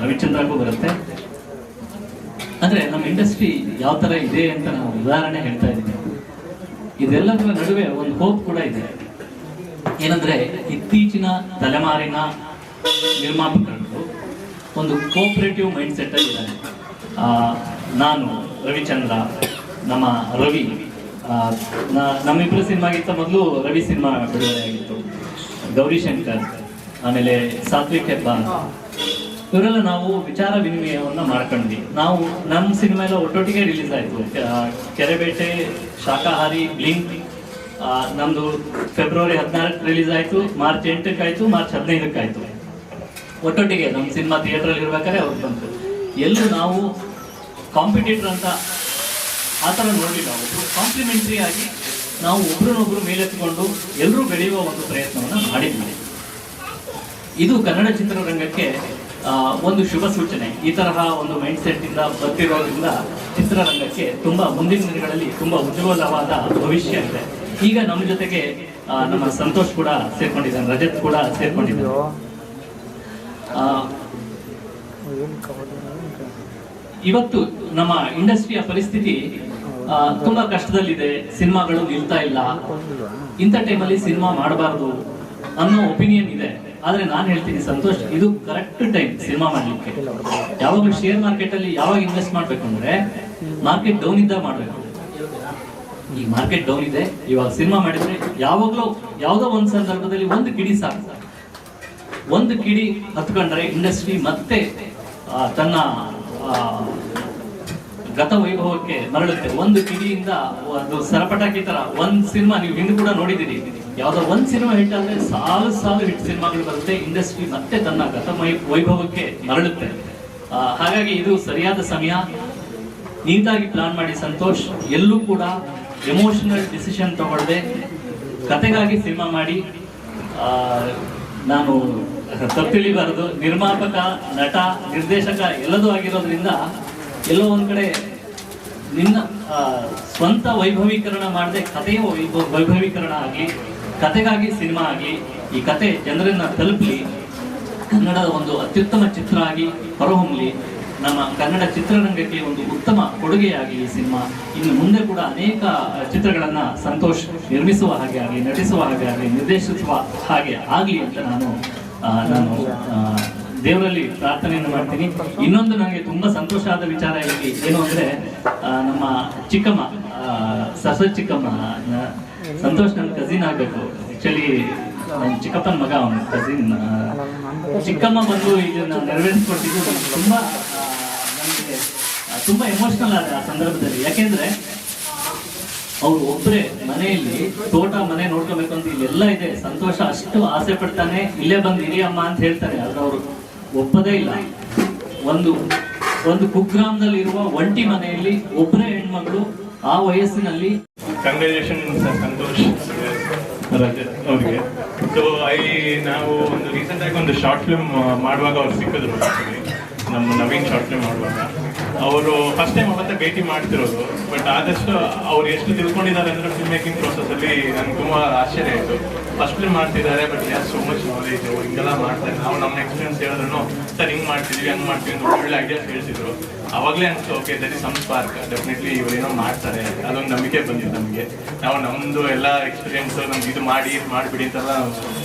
ರವಿಚಂದ್ರಗೂ ಬರುತ್ತೆ. ಅಂದ್ರೆ ನಮ್ಮ ಇಂಡಸ್ಟ್ರಿ ಯಾವ ತರ ಇದೆ ಅಂತ ನಾವು ಉದಾಹರಣೆ ಹೇಳ್ತಾ ಇದ್ದೀವಿ. ಇದೆಲ್ಲದರ ನಡುವೆ ಒಂದು ಹೋಪ್ ಕೂಡ ಇದೆ. ಏನಂದ್ರೆ ಇತ್ತೀಚಿನ ತಲೆಮಾರಿನ ನಿರ್ಮಾಪಕರು ಒಂದು ಕೋಆಪರೇಟಿವ್ ಮೈಂಡ್ ಸೆಟ್ ಅಲ್ಲಿ ಇದ್ದಾರೆ. ನಾನು, ರವಿಚಂದ್ರ, ನಮ್ಮ ರವಿ, ನಮ್ಮಿಬ್ಬರು ಸಿನಿಮಾಗಿಂತ ಮೊದಲು ರವಿ ಸಿನಿಮಾ ಬಿಡುಗಡೆ ಆಗಿತ್ತು, ಗೌರಿಶಂಕರ್, ಆಮೇಲೆ ಸಾತ್ವಿಕ್ ಹೆಬ್ಬಾರ್, ಇವರೆಲ್ಲ ನಾವು ವಿಚಾರ ವಿನಿಮಯವನ್ನ ಮಾಡ್ಕೊಂಡ್ವಿ. ನಾವು ನಮ್ಮ ಸಿನಿಮಾ ಎಲ್ಲ ಒಟ್ಟೊಟ್ಟಿಗೆ ರಿಲೀಸ್ ಆಯಿತು. ಕೆರೆಬೇಟೆ, ಶಾಕಾಹಾರಿ, ಬ್ಲಿಂಕ್ ನಮ್ದು ಫೆಬ್ರವರಿ 14 ರಿಲೀಸ್ ಆಯಿತು, ಮಾರ್ಚ್ 8 ಆಯಿತು, ಮಾರ್ಚ್ 15 ಆಯಿತು. ಒಟ್ಟೊಟ್ಟಿಗೆ ನಮ್ಮ ಸಿನಿಮಾ ಥಿಯೇಟ್ರಲ್ಲಿ ಇರ್ಬೇಕಾದ್ರೆ ಅವ್ರು ಬಂತು. ಎಲ್ಲರೂ ನಾವು ಕಾಂಪಿಟೇಟರ್ ಅಂತ ಆ ಥರ ನೋಡಲಿಲ್ಲ, ಒಬ್ಬರು ಕಾಂಪ್ಲಿಮೆಂಟ್ರಿ ಆಗಿ ನಾವು ಒಬ್ರನ್ನೊಬ್ರು ಮೇಲೆತ್ಕೊಂಡು ಎಲ್ಲರೂ ಬೆಳೆಯುವ ಒಂದು ಪ್ರಯತ್ನವನ್ನು ಮಾಡಿದ್ವಿ. ಇದು ಕನ್ನಡ ಚಿತ್ರರಂಗಕ್ಕೆ ಒಂದು ಶುಭ ಸೂಚನೆ. ಈ ತರಹ ಒಂದು ಮೈಂಡ್ ಸೆಟ್ ಇಂದ ಬರ್ತಿರೋದ್ರಿಂದ ಚಿತ್ರರಂಗಕ್ಕೆ ತುಂಬಾ ಮುಂದಿನ ದಿನಗಳಲ್ಲಿ ತುಂಬಾ ಉಜ್ವಲವಾದ ಭವಿಷ್ಯ ಇದೆ. ಈಗ ನಮ್ಮ ಜೊತೆಗೆ ನಮ್ಮ ಸಂತೋಷ್ ಕೂಡ ಸೇರ್ಕೊಂಡಿದ್ದಾನೆ, ರಜತ್ ಕೂಡ ಸೇರ್ಕೊಂಡಿದ್ದಾರೆ. ಇವತ್ತು ನಮ್ಮ ಇಂಡಸ್ಟ್ರಿಯ ಪರಿಸ್ಥಿತಿ ತುಂಬಾ ಕಷ್ಟದಲ್ಲಿದೆ. ಸಿನಿಮಾಗಳು ನಿಲ್ತಾ ಇಲ್ಲ. ಇಂಥ ಟೈಮಲ್ಲಿ ಸಿನಿಮಾ ಮಾಡಬಾರ್ದು ಅನ್ನೋ ಒಪಿನಿಯನ್ ಇದೆ. ಆದ್ರೆ ನಾನು ಹೇಳ್ತೀನಿ ಸಂತೋಷ್, ಇದು ಕರೆಕ್ಟ್ ಟೈಮ್ ಸಿನಿಮಾ ಮಾಡ್ಲಿಕ್ಕೆ. ಯಾವಾಗಲೂ ಶೇರ್ ಮಾರ್ಕೆಟ್ ಅಲ್ಲಿ ಯಾವಾಗ ಇನ್ವೆಸ್ಟ್ ಮಾಡ್ಬೇಕು ಅಂದ್ರೆ ಮಾರ್ಕೆಟ್ ಡೌನ್ ಇದ್ದಾಗ ಮಾಡ್ಬೇಕು. ಈ ಮಾರ್ಕೆಟ್ ಡೌನ್ ಇದೆ, ಇವಾಗ ಸಿನಿಮಾ ಮಾಡಿದ್ರೆ ಯಾವಾಗ್ಲೂ ಯಾವುದೋ ಒಂದು ಸಂದರ್ಭದಲ್ಲಿ ಒಂದು ಕಿಡಿ ಸಾಕು. ಒಂದು ಕಿಡಿ ಹತ್ಕೊಂಡ್ರೆ ಇಂಡಸ್ಟ್ರಿ ಮತ್ತೆ ತನ್ನ ಗತ ವೈಭವಕ್ಕೆ ಮರಳುತ್ತೆ. ಒಂದು ಕಿಡಿಯಿಂದ ಒಂದು ಸರಪಟಾಕಿ ತರ ಒಂದ್ ಸಿನಿಮಾ ನೀವು ಹಿಂದೆ ಕೂಡ ನೋಡಿದಿರಿ, ಯಾವ್ದೋ ಒಂದ್ ಸಿನಿಮಾ ಹಿಟ್ ಆದ್ರೆ ಸಾಲು ಹಿಟ್ ಸಿನಿಮಾಗಳು ಬರುತ್ತೆ, ಇಂಡಸ್ಟ್ರಿ ಮತ್ತೆ ತನ್ನ ಗತ ವೈಭವಕ್ಕೆ ಮರಳುತ್ತೆ. ಹಾಗಾಗಿ ಇದು ಸರಿಯಾದ ಸಮಯ. ನೀಟಾಗಿ ಪ್ಲಾನ್ ಮಾಡಿ ಸಂತೋಷ್, ಎಲ್ಲೂ ಕೂಡ ಎಮೋಷನಲ್ ಡಿಸಿಷನ್ ತಗೊಳ್ಳದೆ ಕತೆಗಾಗಿ ಸಿನಿಮಾ ಮಾಡಿ. ನಾನು ತಪ್ಪಿಳಿಬಾರದು, ನಿರ್ಮಾಪಕ, ನಟ, ನಿರ್ದೇಶಕ ಎಲ್ಲದೂ ಆಗಿರೋದ್ರಿಂದ ಎಲ್ಲೋ ಒಂದ್ ಕಡೆ ನಿನ್ನ ಸ್ವಂತ ವೈಭವೀಕರಣ ಮಾಡದೆ ಕಥೆಯ ವೈಭವೀಕರಣ ಆಗಲಿ, ಕತೆಗಾಗಿ ಸಿನಿಮಾ ಆಗಲಿ, ಈ ಕತೆ ಜನರನ್ನ ತಲುಪಲಿ, ಕನ್ನಡದ ಒಂದು ಅತ್ಯುತ್ತಮ ಚಿತ್ರ ಆಗಿ ಹೊರಹೊಮ್ಮಲಿ, ನಮ್ಮ ಕನ್ನಡ ಚಿತ್ರರಂಗಕ್ಕೆ ಒಂದು ಉತ್ತಮ ಕೊಡುಗೆಯಾಗಿ ಈ ಸಿನಿಮಾ ಇನ್ನು ಮುಂದೆ ಕೂಡ ಅನೇಕ ಚಿತ್ರಗಳನ್ನ ಸಂತೋಷ್ ನಿರ್ಮಿಸುವ ಹಾಗೆ ಆಗಲಿ, ನಟಿಸುವ ಹಾಗೆ ಆಗಲಿ, ನಿರ್ದೇಶಿಸುವ ಹಾಗೆ ಆಗಲಿ ಅಂತ ನಾನು ದೇವರಲ್ಲಿ ಪ್ರಾರ್ಥನೆಯನ್ನು ಮಾಡ್ತೀನಿ. ಇನ್ನೊಂದು ನನಗೆ ತುಂಬಾ ಸಂತೋಷ ಆದ ವಿಚಾರ ಇಲ್ಲಿ ಏನು ಅಂದ್ರೆ, ನಮ್ಮ ಚಿಕ್ಕಮ್ಮ, ಸರಸ್ವತಿ ಚಿಕ್ಕಮ್ಮ, ಸಂತೋಷ್ ನನ್ನ ಕಸಿನ್ ಆಗ್ಬೇಕು. ಆಕ್ಚುಲಿ ನನ್ನ ಚಿಕ್ಕಪ್ಪನ ಮಗ, ಅವನ ಕಸಿನ್. ಚಿಕ್ಕಮ್ಮ ಬಂದು ಇದನ್ನ ನೆರವೇರಿಸ್ಕೊಟ್ಟಿದ್ದು ತುಂಬಾ ನನಗೆ ತುಂಬಾ ಎಮೋಷನಲ್ ಆದ ಆ ಸಂದರ್ಭದಲ್ಲಿ. ಯಾಕೆಂದ್ರೆ ಅವ್ರು ಒಬ್ಬರೇ ಮನೆಯಲ್ಲಿ ತೋಟ ಮನೆ ನೋಡ್ಕೋಬೇಕು ಅಂತ ಇಲ್ಲೆಲ್ಲ ಇದೆ. ಸಂತೋಷ ಅಷ್ಟು ಆಸೆ ಪಡ್ತಾನೆ, ಇಲ್ಲೇ ಬಂದು ಇರಿ ಅಮ್ಮ ಅಂತ ಹೇಳ್ತಾರೆ. ಆದ್ರೆ ಅವರು ಒಪ್ಪದೇ ಇಲ್ಲ. ಒಂದು ಕುಗ್ರಾಮದಲ್ಲಿ ಇರುವ ಒಂಟಿ ಮನೆಯಲ್ಲಿ ಒಬ್ಬರೇ ಹೆಣ್ಮಗಳು, ಆ ವಯಸ್ಸಿನಲ್ಲಿ. Congratulations, Santosh. ರಜತ್ ಅವ್ರಿಗೆ. ಸೊ ನಾವು ಒಂದು ರೀಸೆಂಟಾಗಿ ಒಂದು ಶಾರ್ಟ್ ಫಿಲ್ಮ್ ಮಾಡುವಾಗ ಅವ್ರು ಸಿಕ್ಕಿದ್ರು actually. ನಮ್ಮ ನವೀನ್ ಶಾರ್ಟ್ ಫಿಲ್ಮ್ ಮಾಡುವಾಗ ಅವರು ಫಸ್ಟ್ ಟೈಮ್ ಅವತ್ತೇ ಭೇಟಿ ಮಾಡ್ತಿರೋದು. ಬಟ್ ಆದಷ್ಟು ಅವ್ರು ಎಷ್ಟು ತಿಳ್ಕೊಂಡಿದ್ದಾರೆ ಅಂದರೆ ಫಿಲ್ಮ್ ಮೇಕಿಂಗ್ ಪ್ರೊಸೆಸಲ್ಲಿ ನನಗೆ ತುಂಬ ಆಶ್ಚರ್ಯ ಆಯಿತು. ಫಸ್ಟ್ ಫಿಲ್ಮ್ ಮಾಡ್ತಿದ್ದಾರೆ, ಬಟ್ ಯಾರು ಸೋ ಮಚ್ ನಾಲೆಜ್, ಹಿಂಗೆಲ್ಲ ಮಾಡ್ತಾರೆ. ನಾವು ನಮ್ಮ ಎಕ್ಸ್ಪೀರಿಯನ್ಸ್ ಹೇಳಿದ್ರು ಸರ್ ಹಿಂಗೆ ಮಾಡ್ತಿದ್ವಿ ಹಂಗೆ ಮಾಡ್ತೀವಿ ಅಂತ ಒಳ್ಳೆ ಐಡಿಯಾಸ್ ಹೇಳ್ತಿದ್ರು. ಅವಾಗಲೇ ಅನಿಸ್ತು okay that is some spark, definitely ಇವರೇನೋ ಮಾಡ್ತಾರೆ. ಅದೊಂದು ನಂಬಿಕೆ ಬಂದಿತ್ತು ನಮಗೆ. ನಾವು ನಮ್ಮದು ಎಲ್ಲ ಎಕ್ಸ್ಪೀರಿಯನ್ಸು ನಮ್ಗೆ ಇದು ಮಾಡಿಬಿಡಿ ಅಂತೆಲ್ಲ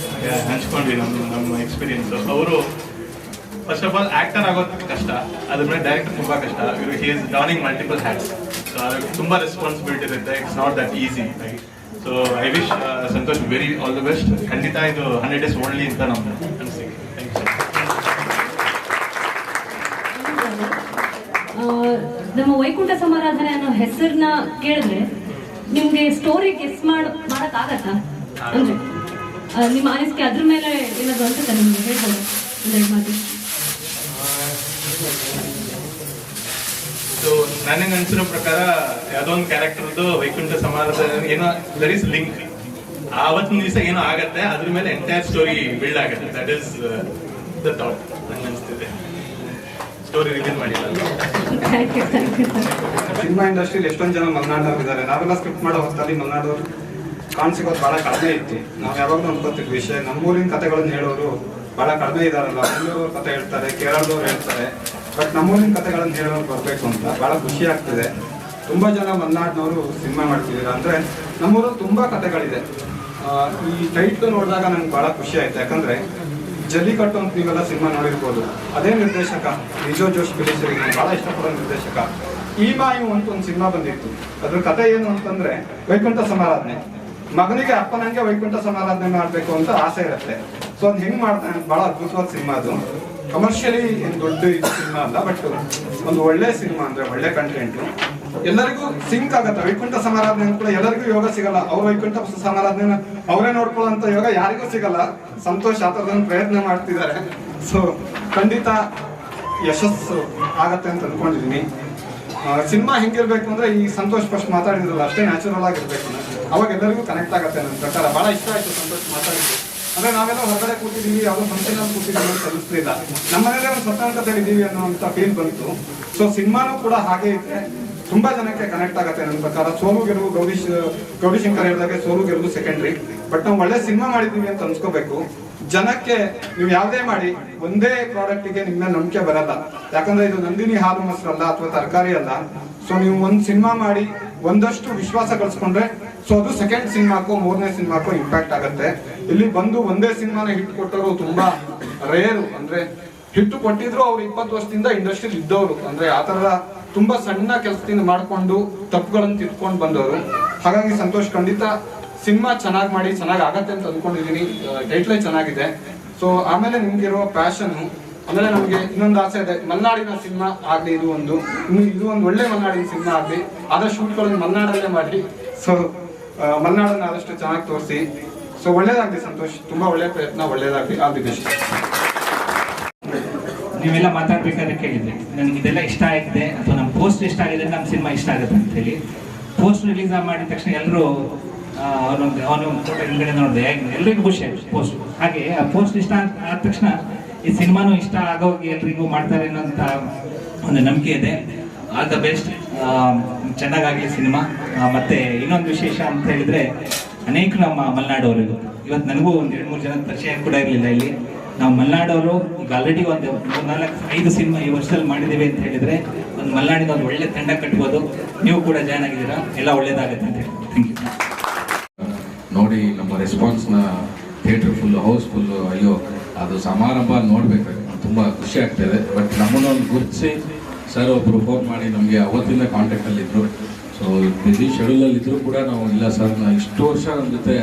ಹಂಚ್ಕೊಂಡ್ವಿ ನಮ್ಮ ಎಕ್ಸ್ಪೀರಿಯನ್ಸು. ಅವರು ಫಸ್ಟ್ ಆಫ್ ಆಲ್ ಆಕ್ಟರ್ ಆಗೋದು ಕಷ್ಟ, ಅದ್ರ ಮೇಲೆ ಡೈರೆಕ್ಟರ್ ತುಂಬ ಕಷ್ಟ. ಇವರು he is donning multiple hats. So ಅದಕ್ಕೆ ತುಂಬ ರೆಸ್ಪಾನ್ಸಿಬಿಲಿಟಿ ಇರುತ್ತೆ. It's not that easy. So I wish Santosh very all the best. ಖಂಡಿತ ಇದು 100 days ಓನ್ಲಿ ಅಂತ ನಮ್ದು ಅನಿಸಿಕೆ. ನಮ್ಮ ವೈಕುಂಠ ಸಮಾರಾಧನೆ ಅನ್ನೋ ಹೆಸರನ್ನ ಕೇಳಿದ್ರೆ ನಿಮ್ಗೆ ಸ್ಟೋರಿ ಗೆಸ್ ಮಾಡಕ್ಕಾಗತ್ತಾ? ಅಂದ್ರೆ ನಿಮ್ಮ ಅನಿಸಿಕೆ ಅದ್ರ ಮೇಲೆ ಏನಾದ್ರು ಅನ್ಸುತ್ತಾ ನಿಮ್ಗೆ? ಹೇಳ್ಬೋದು ಒಂದೆರಡು ಮಾತು. ಸೊ ನನಗೆ ಅನ್ಸಿರೋ ಪ್ರಕಾರ ಯಾವುದೋ ಒಂದು ಕ್ಯಾರೆಕ್ಟರ್ದು ವೈಕುಂಠ ಸಮಾರಾಧನೆ ಏನೋ ದರ್ ಇಸ್ ಲಿಂಕ್. ಆವತ್ತಿನ ದಿವಸ ಏನೋ ಆಗತ್ತೆ, ಅದ್ರ ಮೇಲೆ ಎಂಟೈರ್ ಸ್ಟೋರಿ ಬಿಲ್ಡ್ ಆಗುತ್ತೆ. ದಟ್ ಇಸ್ ದ ಥಾಟ್ ನಂಗೆ ಅನಿಸ್ತಿದೆ. ಸ್ಟೋರಿ ರಿವೀಲ್ ಮಾಡಿಲ್ಲ. ಸಿನಿಮಾ ಇಂಡಸ್ಟ್ರಿಯಲ್ಲಿ ಎಷ್ಟೊಂದು ಜನ ಮಲೆನಾಡವ್ರು ಇದ್ದಾರೆ. ನಾವೆಲ್ಲ ಸ್ಕ್ರಿಪ್ಟ್ ಮಾಡೋ ಹೊತ್ತಲ್ಲಿ ಮಲೆನಾಡವ್ರು ಕಾಣಿಸಿಗೋದು ಬಹಳ ಕಡಿಮೆ ಇತ್ತು. ನಾವು ಯಾವಾಗಲೂ ಅನ್ಕೋತಿದ್ವಿ ವಿಷಯ ನಮ್ಮೂರಿನ ಕಥೆಗಳನ್ನು ಹೇಳೋರು ಬಹಳ ಕಡಿಮೆ ಇದಾರಲ್ಲ. ಬೆಂಗಳೂರು ಕಥೆ ಹೇಳ್ತಾರೆ, ಕೇರಳದವ್ರು ಹೇಳ್ತಾರೆ, ಬಟ್ ನಮ್ಮೂರಿನ ಕಥೆಗಳನ್ನು ಹೇಳೋರು ಬರಬೇಕು ಅಂತ ಬಹಳ ಖುಷಿ ಆಗ್ತಿದೆ. ತುಂಬ ಜನ ಮಲೆನಾಡಿನವರು ಸಿನಿಮಾ ಮಾಡ್ತಿದ್ದೀರಾ ಅಂದರೆ ನಮ್ಮೂರಲ್ಲಿ ತುಂಬ ಕಥೆಗಳಿದೆ. ಈ ಟೈಟ್ಲು ನೋಡಿದಾಗ ನಂಗೆ ಬಹಳ ಖುಷಿ ಆಯ್ತು. ಯಾಕಂದರೆ ಜಲ್ಲಿಕಟ್ಟು ಅಂತ ನೀವೆಲ್ಲ ಸಿನಿಮಾ ನೋಡಿರ್ಬೋದು. ಅದೇ ನಿರ್ದೇಶಕ ರಿಜೋ ಜೋಶ್ ಫಿಲಿಮ್ಸ್ರಿಗೆ ನಾನು ಭಾಳ ಇಷ್ಟಪಡೋ ನಿರ್ದೇಶಕ. ಈ ಮಾಯು ಅಂತ ಒಂದು ಸಿನಿಮಾ ಬಂದಿತ್ತು. ಅದ್ರ ಕಥೆ ಏನು ಅಂತಂದ್ರೆ ವೈಕುಂಠ ಸಮಾರಾಧನೆ. ಮಗನಿಗೆ ಅಪ್ಪನಂಗೆ ವೈಕುಂಠ ಸಮಾರಾಧನೆ ಮಾಡಬೇಕು ಅಂತ ಆಸೆ ಇರುತ್ತೆ. ಸೊ ಅದು ಹೆಂಗ್ ಮಾಡ್ತಾನೆ, ಬಹಳ ಅದ್ಭುತವಾದ ಸಿನಿಮಾ. ಅದು ಕಮರ್ಷಿಯಲಿ ಏನು ದೊಡ್ಡ ಸಿನಿಮಾ ಅಲ್ಲ, ಬಟ್ ಒಂದು ಒಳ್ಳೆ ಸಿನಿಮಾ, ಅಂದ್ರೆ ಒಳ್ಳೆ ಕಂಟೆಂಟು. ಎಲ್ಲರಿಗೂ ಸಿಂಕ್ ಆಗತ್ತೆ. ವೈಕುಂಠ ಸಮಾರಾಧನೆ ಕೂಡ ಎಲ್ಲರಿಗೂ ಯೋಗ ಸಿಗಲ್ಲ. ಅವ್ರ ವೈಕುಂಠ ಸಮಾರಾಧನೆ ಅವರೇ ನೋಡ್ಕೊಳ್ಳೋಂಥ ಯೋಗ ಯಾರಿಗೂ ಸಿಗಲ್ಲ. ಸಂತೋಷ್ ಆ ಥರದೊಂದು ಪ್ರಯತ್ನ ಮಾಡ್ತಿದ್ದಾರೆ. ಸೊ ಖಂಡಿತ ಯಶಸ್ಸು ಆಗತ್ತೆ ಅಂತ ಅನ್ಕೊಂಡಿದ್ದೀನಿ. ಸಿನಿಮಾ ಹೆಂಗಿರ್ಬೇಕು ಅಂದ್ರೆ ಈ ಸಂತೋಷ್ ಫಸ್ಟ್ ಮಾತಾಡಿದ್ರಲ್ಲ ಅಷ್ಟೇ ನ್ಯಾಚುರಲ್ ಆಗಿರ್ಬೇಕು. ಅವಾಗ ಎಲ್ಲರಿಗೂ ಕನೆಕ್ಟ್ ಆಗತ್ತೆ ನನ್ನ ಪ್ರಕಾರ. ಬಹಳ ಇಷ್ಟ ಆಯ್ತು ಸಂತೋಷ್ ಮಾತಾಡಿದ್ದು. ಅಂದ್ರೆ ನಾವೆಲ್ಲ ಹೊರಗಡೆ ಕೂತಿದ್ದೀವಿ, ಯಾವುದೋ ಫಂಕ್ಷನ್ ಅಲ್ಲಿ ಕೂತಿದ್ದೀವಿ ಅಂತ ಅನಿಸ್ಲಿಲ್ಲ. ನಮ್ಮ ಮನೇಲೆ ಒಂದು ಸತ್ಯಾಂಕದಲ್ಲಿ ಇದ್ದೀವಿ ಅನ್ನೋಂಥ ಫೀಲ್ ಬಂತು. ಸೊ ಸಿನಿಮಾನು ಕೂಡ ಹಾಗೆ ಇದೆ, ತುಂಬಾ ಜನಕ್ಕೆ ಕನೆಕ್ಟ್ ಆಗುತ್ತೆ ನನ್ನ ಪ್ರಕಾರ. ಸೋಲು ಗೆಲುವು ಗೌರಿಶಂಕರ್ ಹೇಳಿದಾಗೆ ಸೋಲು ಗೆಲುವು ಸೆಕೆಂಡ್ರಿ, ಬಟ್ ನಾವು ಒಳ್ಳೆ ಸಿನಿಮಾ ಮಾಡಿದೀವಿ ಅಂತ ಅನ್ಸ್ಕೋಬೇಕು. ಜನಕ್ಕೆ ನೀವು ಯಾವುದೇ ಮಾಡಿ ಒಂದೇ ಪ್ರಾಡಕ್ಟಿಗೆ ನಿಮ್ಮ ನಂಬಿಕೆ ಬರಲ್ಲ. ಯಾಕಂದ್ರೆ ಇದು ನಂದಿನಿ ಹಾಲು ಮೊಸರಲ್ಲ ಅಥವಾ ತರಕಾರಿ ಅಲ್ಲ. ಸೊ ನೀವು ಒಂದು ಸಿನಿಮಾ ಮಾಡಿ ಒಂದಷ್ಟು ವಿಶ್ವಾಸ ಗಳಿಸ್ಕೊಂಡ್ರೆ ಸೊ ಅದು ಸೆಕೆಂಡ್ ಸಿನಿಮಾಕ್ಕೋ ಮೂರನೇ ಸಿನಿಮಾಕ್ಕೋ ಇಂಪ್ಯಾಕ್ಟ್ ಆಗುತ್ತೆ. ಇಲ್ಲಿ ಬಂದು ಒಂದೇ ಸಿನಿಮಾನ ಹಿಟ್ ಕೊಟ್ಟವರು ತುಂಬಾ ರೇರು. ಅಂದ್ರೆ ಹಿಟ್ಟು ಕೊಟ್ಟಿದ್ರು ಅವ್ರು 20 ವರ್ಷದಿಂದ ಇಂಡಸ್ಟ್ರಿಲಿ ಇದ್ದವರು. ಅಂದ್ರೆ ಆ ತರ ತುಂಬಾ ಸಣ್ಣ ಕೆಲಸದಿಂದ ಮಾಡ್ಕೊಂಡು ತಪ್ಪುಗಳನ್ನು ತಿದ್ಕೊಂಡು ಬಂದವರು. ಹಾಗಾಗಿ ಸಂತೋಷ್ ಖಂಡಿತ ಸಿನಿಮಾ ಚೆನ್ನಾಗಿ ಮಾಡಿ ಚೆನ್ನಾಗಿ ಆಗತ್ತೆ ಅಂತ ಅಂದ್ಕೊಂಡಿದ್ದೀನಿ. ಟೈಟ್ಲೇ ಚೆನ್ನಾಗಿದೆ. ಸೊ ಆಮೇಲೆ ನಿಮ್ಗಿರೋ ಪ್ಯಾಷನ್, ಆಮೇಲೆ ನಮ್ಗೆ ಇನ್ನೊಂದು ಆಸೆ ಇದೆ, ಮಲೆನಾಡಿನ ಸಿನಿಮಾ ಆಗ್ಲಿ. ಇದು ಒಂದು ಒಳ್ಳೆ ಮಲೆನಾಡಿನ ಸಿನಿಮಾ ಆಗ್ಲಿ. ಆದಷ್ಟು ಶೂಟ್ಗಳನ್ನು ಮಲೆನಾಡಲ್ಲೇ ಮಾಡಿ. ಸೊ ಮಲೆನಾಡನ್ನ ಆದಷ್ಟು ಚೆನ್ನಾಗಿ ತೋರಿಸಿ. ಸೊ ಒಳ್ಳೇದಾಗ್ಲಿ ಸಂತೋಷ್, ತುಂಬಾ ಒಳ್ಳೆ ಪ್ರಯತ್ನ, ಒಳ್ಳೇದಾಗ್ಲಿ. All the best. ನೀವೆಲ್ಲ ಮಾತಾಡ್ಬೇಕಾದ್ರೆ ಕೇಳಿದ್ರಿ ನನಗೆ ಇದೆಲ್ಲ ಇಷ್ಟ ಆಗಿದೆ ಅಥವಾ ನಮ್ಮ ಪೋಸ್ಟ್ ಇಷ್ಟ ಆಗಿದೆ, ನಮ್ಮ ಸಿನಿಮಾ ಇಷ್ಟ ಆಗುತ್ತೆ ಅಂತ ಹೇಳಿ. ಪೋಸ್ಟ್ ರಿಲೀಸ್ ಮಾಡಿದ ತಕ್ಷಣ ಎಲ್ಲರೂ ಅವನು ಫೋಟೋ ಹಿಂಗಡೆ ನೋಡಿದೆ, ಎಲ್ರಿಗೂ ಖುಷಿ ಆಯ್ತು ಪೋಸ್ಟ್. ಹಾಗೆ ಆ ಪೋಸ್ಟ್ ಇಷ್ಟ ಆದ ತಕ್ಷಣ ಈ ಸಿನಿಮಾನು ಇಷ್ಟ ಆಗೋಗಿ ಎಲ್ರಿಗೂ ಮಾಡ್ತಾರೆ ಅನ್ನೋಂಥ ಒಂದು ನಂಬಿಕೆ ಇದೆ. ಆಲ್ ದ ಬೆಸ್ಟ್, ಚೆನ್ನಾಗಾಗಲಿ ಸಿನಿಮಾ. ಮತ್ತೆ ಇನ್ನೊಂದು ವಿಶೇಷ ಅಂತ ಹೇಳಿದ್ರೆ ಅನೇಕ ನಮ್ಮ ಮಲೆನಾಡವರು ಇವತ್ತು ನನಗೂ ಒಂದು 2-3 ಜನ ಪರಿಚಯ ಕೂಡ ಇರಲಿಲ್ಲ. ಇಲ್ಲಿ ನಾವು ಮಲೆನಾಡವರು ಈಗ ಆಲ್ರೆಡಿ ಒಂದು 4-5 ಸಿನಿಮಾ ಈ ವರ್ಷದಲ್ಲಿ ಮಾಡಿದ್ದೀವಿ ಅಂತ ಹೇಳಿದ್ರೆ ಒಂದು ಮಲೆನಾಡಿನ ಒಂದು ಒಳ್ಳೆ ತಂಡ ಕಟ್ಬೋದು. ನೀವು ಕೂಡ ಜಾಯ್ನ್ ಆಗಿದ್ದೀರಾ, ಎಲ್ಲ ಒಳ್ಳೇದಾಗುತ್ತೆ ಅಂತ ಹೇಳಿ. Thank you. ನೋಡಿ ನಮ್ಮ ರೆಸ್ಪಾನ್ಸ್ನ ಥಿಯೇಟರ್ ಫುಲ್ಲು, ಹೌಸ್ಫುಲ್ಲು. ಅಯ್ಯೋ ಅದು ಸಮಾರಂಭ ನೋಡ್ಬೇಕಾದ್ರೆ ತುಂಬ ಖುಷಿ ಆಗ್ತಾಯಿದೆ. ಬಟ್ ನಮ್ಮನ್ನೊಂದು ಗುರುತಿಸಿ ಸರ್ ಒಬ್ಬರು ಫೋನ್ ಮಾಡಿ ನಮಗೆ ಅವತ್ತಿಂದ ಕಾಂಟ್ಯಾಕ್ಟಲ್ಲಿದ್ದರು. ಸೊ ಬಿಸಿ ಶೆಡ್ಯೂಲಲ್ಲಿದ್ದರೂ ಕೂಡ ನಾವು ಇಲ್ಲ ಸರ್ ನಾನು ಇಷ್ಟು ವರ್ಷ ನನ್ನ ಜೊತೆ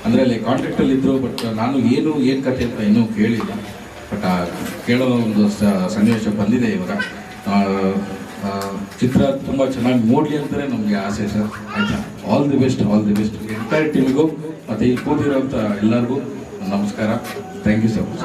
ಅಂದರೆ ಅಲ್ಲಿ ಕಾಂಟ್ಯಾಕ್ಟಲ್ಲಿದ್ದರು, ಬಟ್ ನಾನು ಏನು ಕಥೆ ಅಂತ ಇನ್ನೂ ಕೇಳಿಲ್ಲ. ಬಟ್ ಕೇಳೋ ಒಂದು ಸನ್ನಿವೇಶ ಬಂದಿದೆ ಇವಾಗ. ಚಿತ್ರ ತುಂಬ ಚೆನ್ನಾಗಿ ನೋಡಲಿ ಅಂತಲೇ ನಮಗೆ ಆಸೆ ಸರ್. ಆಯಿತಾ, all the best, all the best entire ಟೀಮಿಗೂ ಮತ್ತು ಇಲ್ಲಿ ಕೂತಿರೋಂಥ ಎಲ್ಲರಿಗೂ ನಮಸ್ಕಾರ. Thank you so much.